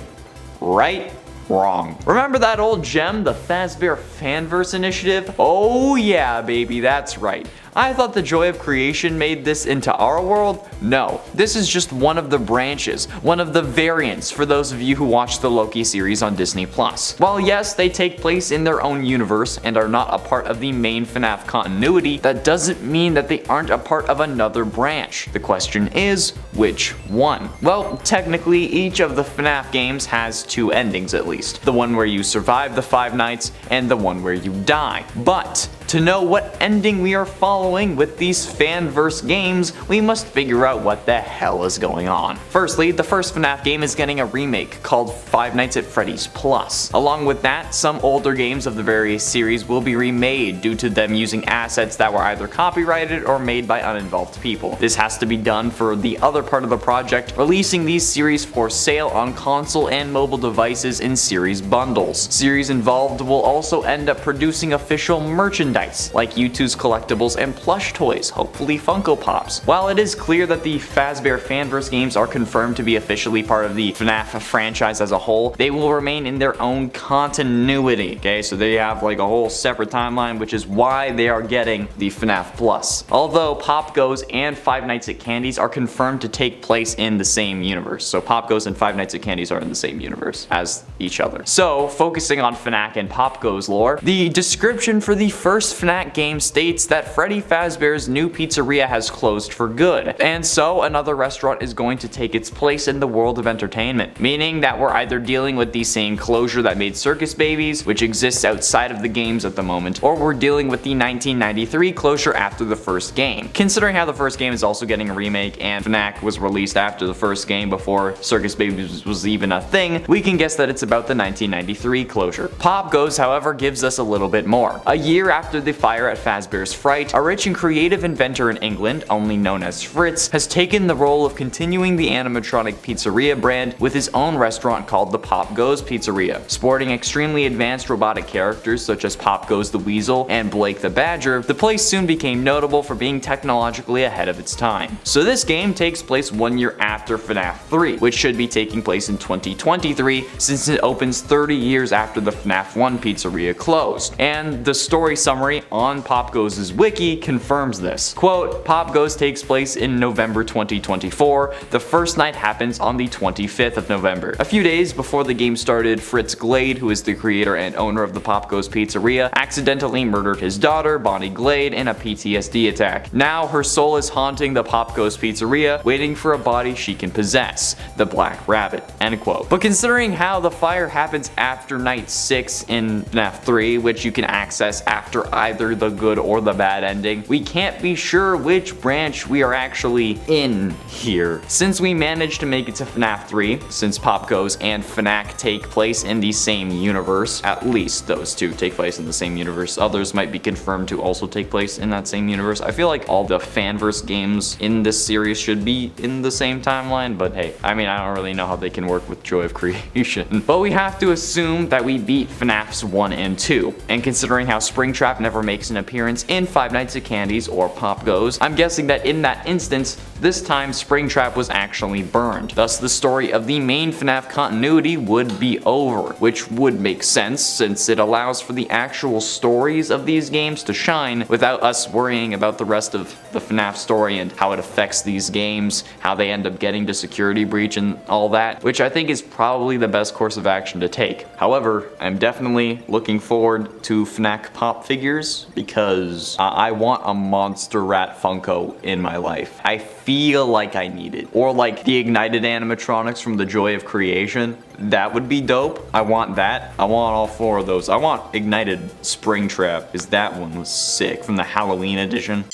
Wrong. Remember that old gem, the Fazbear Fanverse initiative? Oh yeah, baby, that's right. I thought the joy of creation made this into our world. No, this is just one of the branches, one of the variants for those of you who watch the Loki series on Disney+. While yes, they take place in their own universe and are not a part of the main FNAF continuity, that doesn't mean that they aren't a part of another branch. The question is, which one? Well, technically, each of the FNAF games has 2 endings at least. The one where you survive the 5 nights and the one where you die. But to know what ending we are following with these fanverse games, we must figure out what the hell is going on. Firstly, the first FNAF game is getting a remake called Five Nights at Freddy's Plus. Along with that, some older games of the various series will be remade due to them using assets that were either copyrighted or made by uninvolved people. This has to be done for the other part of the project, releasing these series for sale on console and mobile devices in series bundles. Series involved will also end up producing official merchandise like U2's collectibles and plush toys, hopefully Funko Pops. While it is clear that the Fazbear Fanverse games are confirmed to be officially part of the FNAF franchise as a whole, they will remain in their own continuity, okay? So they have like a whole separate timeline, which is why they are getting the FNAF Plus. Although Pop Goes and Five Nights at Candy's are confirmed to take place in the same universe. So Pop Goes and Five Nights at Candy's are in the same universe as each other. So focusing on FNAF and Pop Goes lore, the description for the first FNAF game states that Freddy Freddy Fazbear's new pizzeria has closed for good, and so another restaurant is going to take its place in the world of entertainment, meaning that we're either dealing with the same closure that made Circus Babies, which exists outside of the games at the moment, or we're dealing with the 1993 closure after the first game. Considering how the first game is also getting a remake and FNAF was released after the first game before Circus Babies was even a thing, we can guess that it's about the 1993 closure. Pop Goes, however, gives us a little bit more. A year after the fire at Fazbear's Fright, a rich and creative inventor in England, only known as Fritz, has taken the role of continuing the animatronic pizzeria brand with his own restaurant called the Pop Goes Pizzeria. Sporting extremely advanced robotic characters such as Pop Goes the Weasel and Blake the Badger, the place soon became notable for being technologically ahead of its time. So this game takes place 1 year after FNAF 3, which should be taking place in 2023 since it opens 30 years after the FNAF 1 pizzeria closed. And the story summary on Pop Goes' wiki confirms this. Quote, Pop Goes takes place in November 2024. The first night happens on the 25th of November. A few days before the game started, Fritz Glade, who is the creator and owner of the Pop Goes Pizzeria, accidentally murdered his daughter, Bonnie Glade, in a PTSD attack. Now her soul is haunting the Pop Goes Pizzeria, waiting for a body she can possess, the Black Rabbit, end quote. But considering how the fire happens after night 6 in FNAF 3, which you can access after either the good or the bad ending, we can't be sure which branch we are actually in here. Since we managed to make it to FNAF 3, since Pop Goes and FNAF take place in the same universe, at least those two take place in the same universe, others might be confirmed to also take place in that same universe. I feel like all the fanverse games in this series should be in the same timeline, but hey, I mean, I don't really know how they can work with Joy of Creation. But we have to assume that we beat FNAFs 1 and 2, and considering how Springtrap never makes an appearance in Five Nights at Candy's or Pop Goes, I'm guessing that in that instance, this time Springtrap was actually burned. Thus the story of the main FNAF continuity would be over, which would make sense since it allows for the actual stories of these games to shine without us worrying about the rest of the FNAF story and how it affects these games, how they end up getting to Security Breach and all that, which I think is probably the best course of action to take. However, I'm definitely looking forward to FNAF Pop figures because I want a Monster Rat Funko in my life. I feel like I need it. Or like the ignited animatronics from the Joy of Creation. That would be dope. I want that. I want all 4 of those. I want ignited Springtrap because that one was sick from the Halloween edition.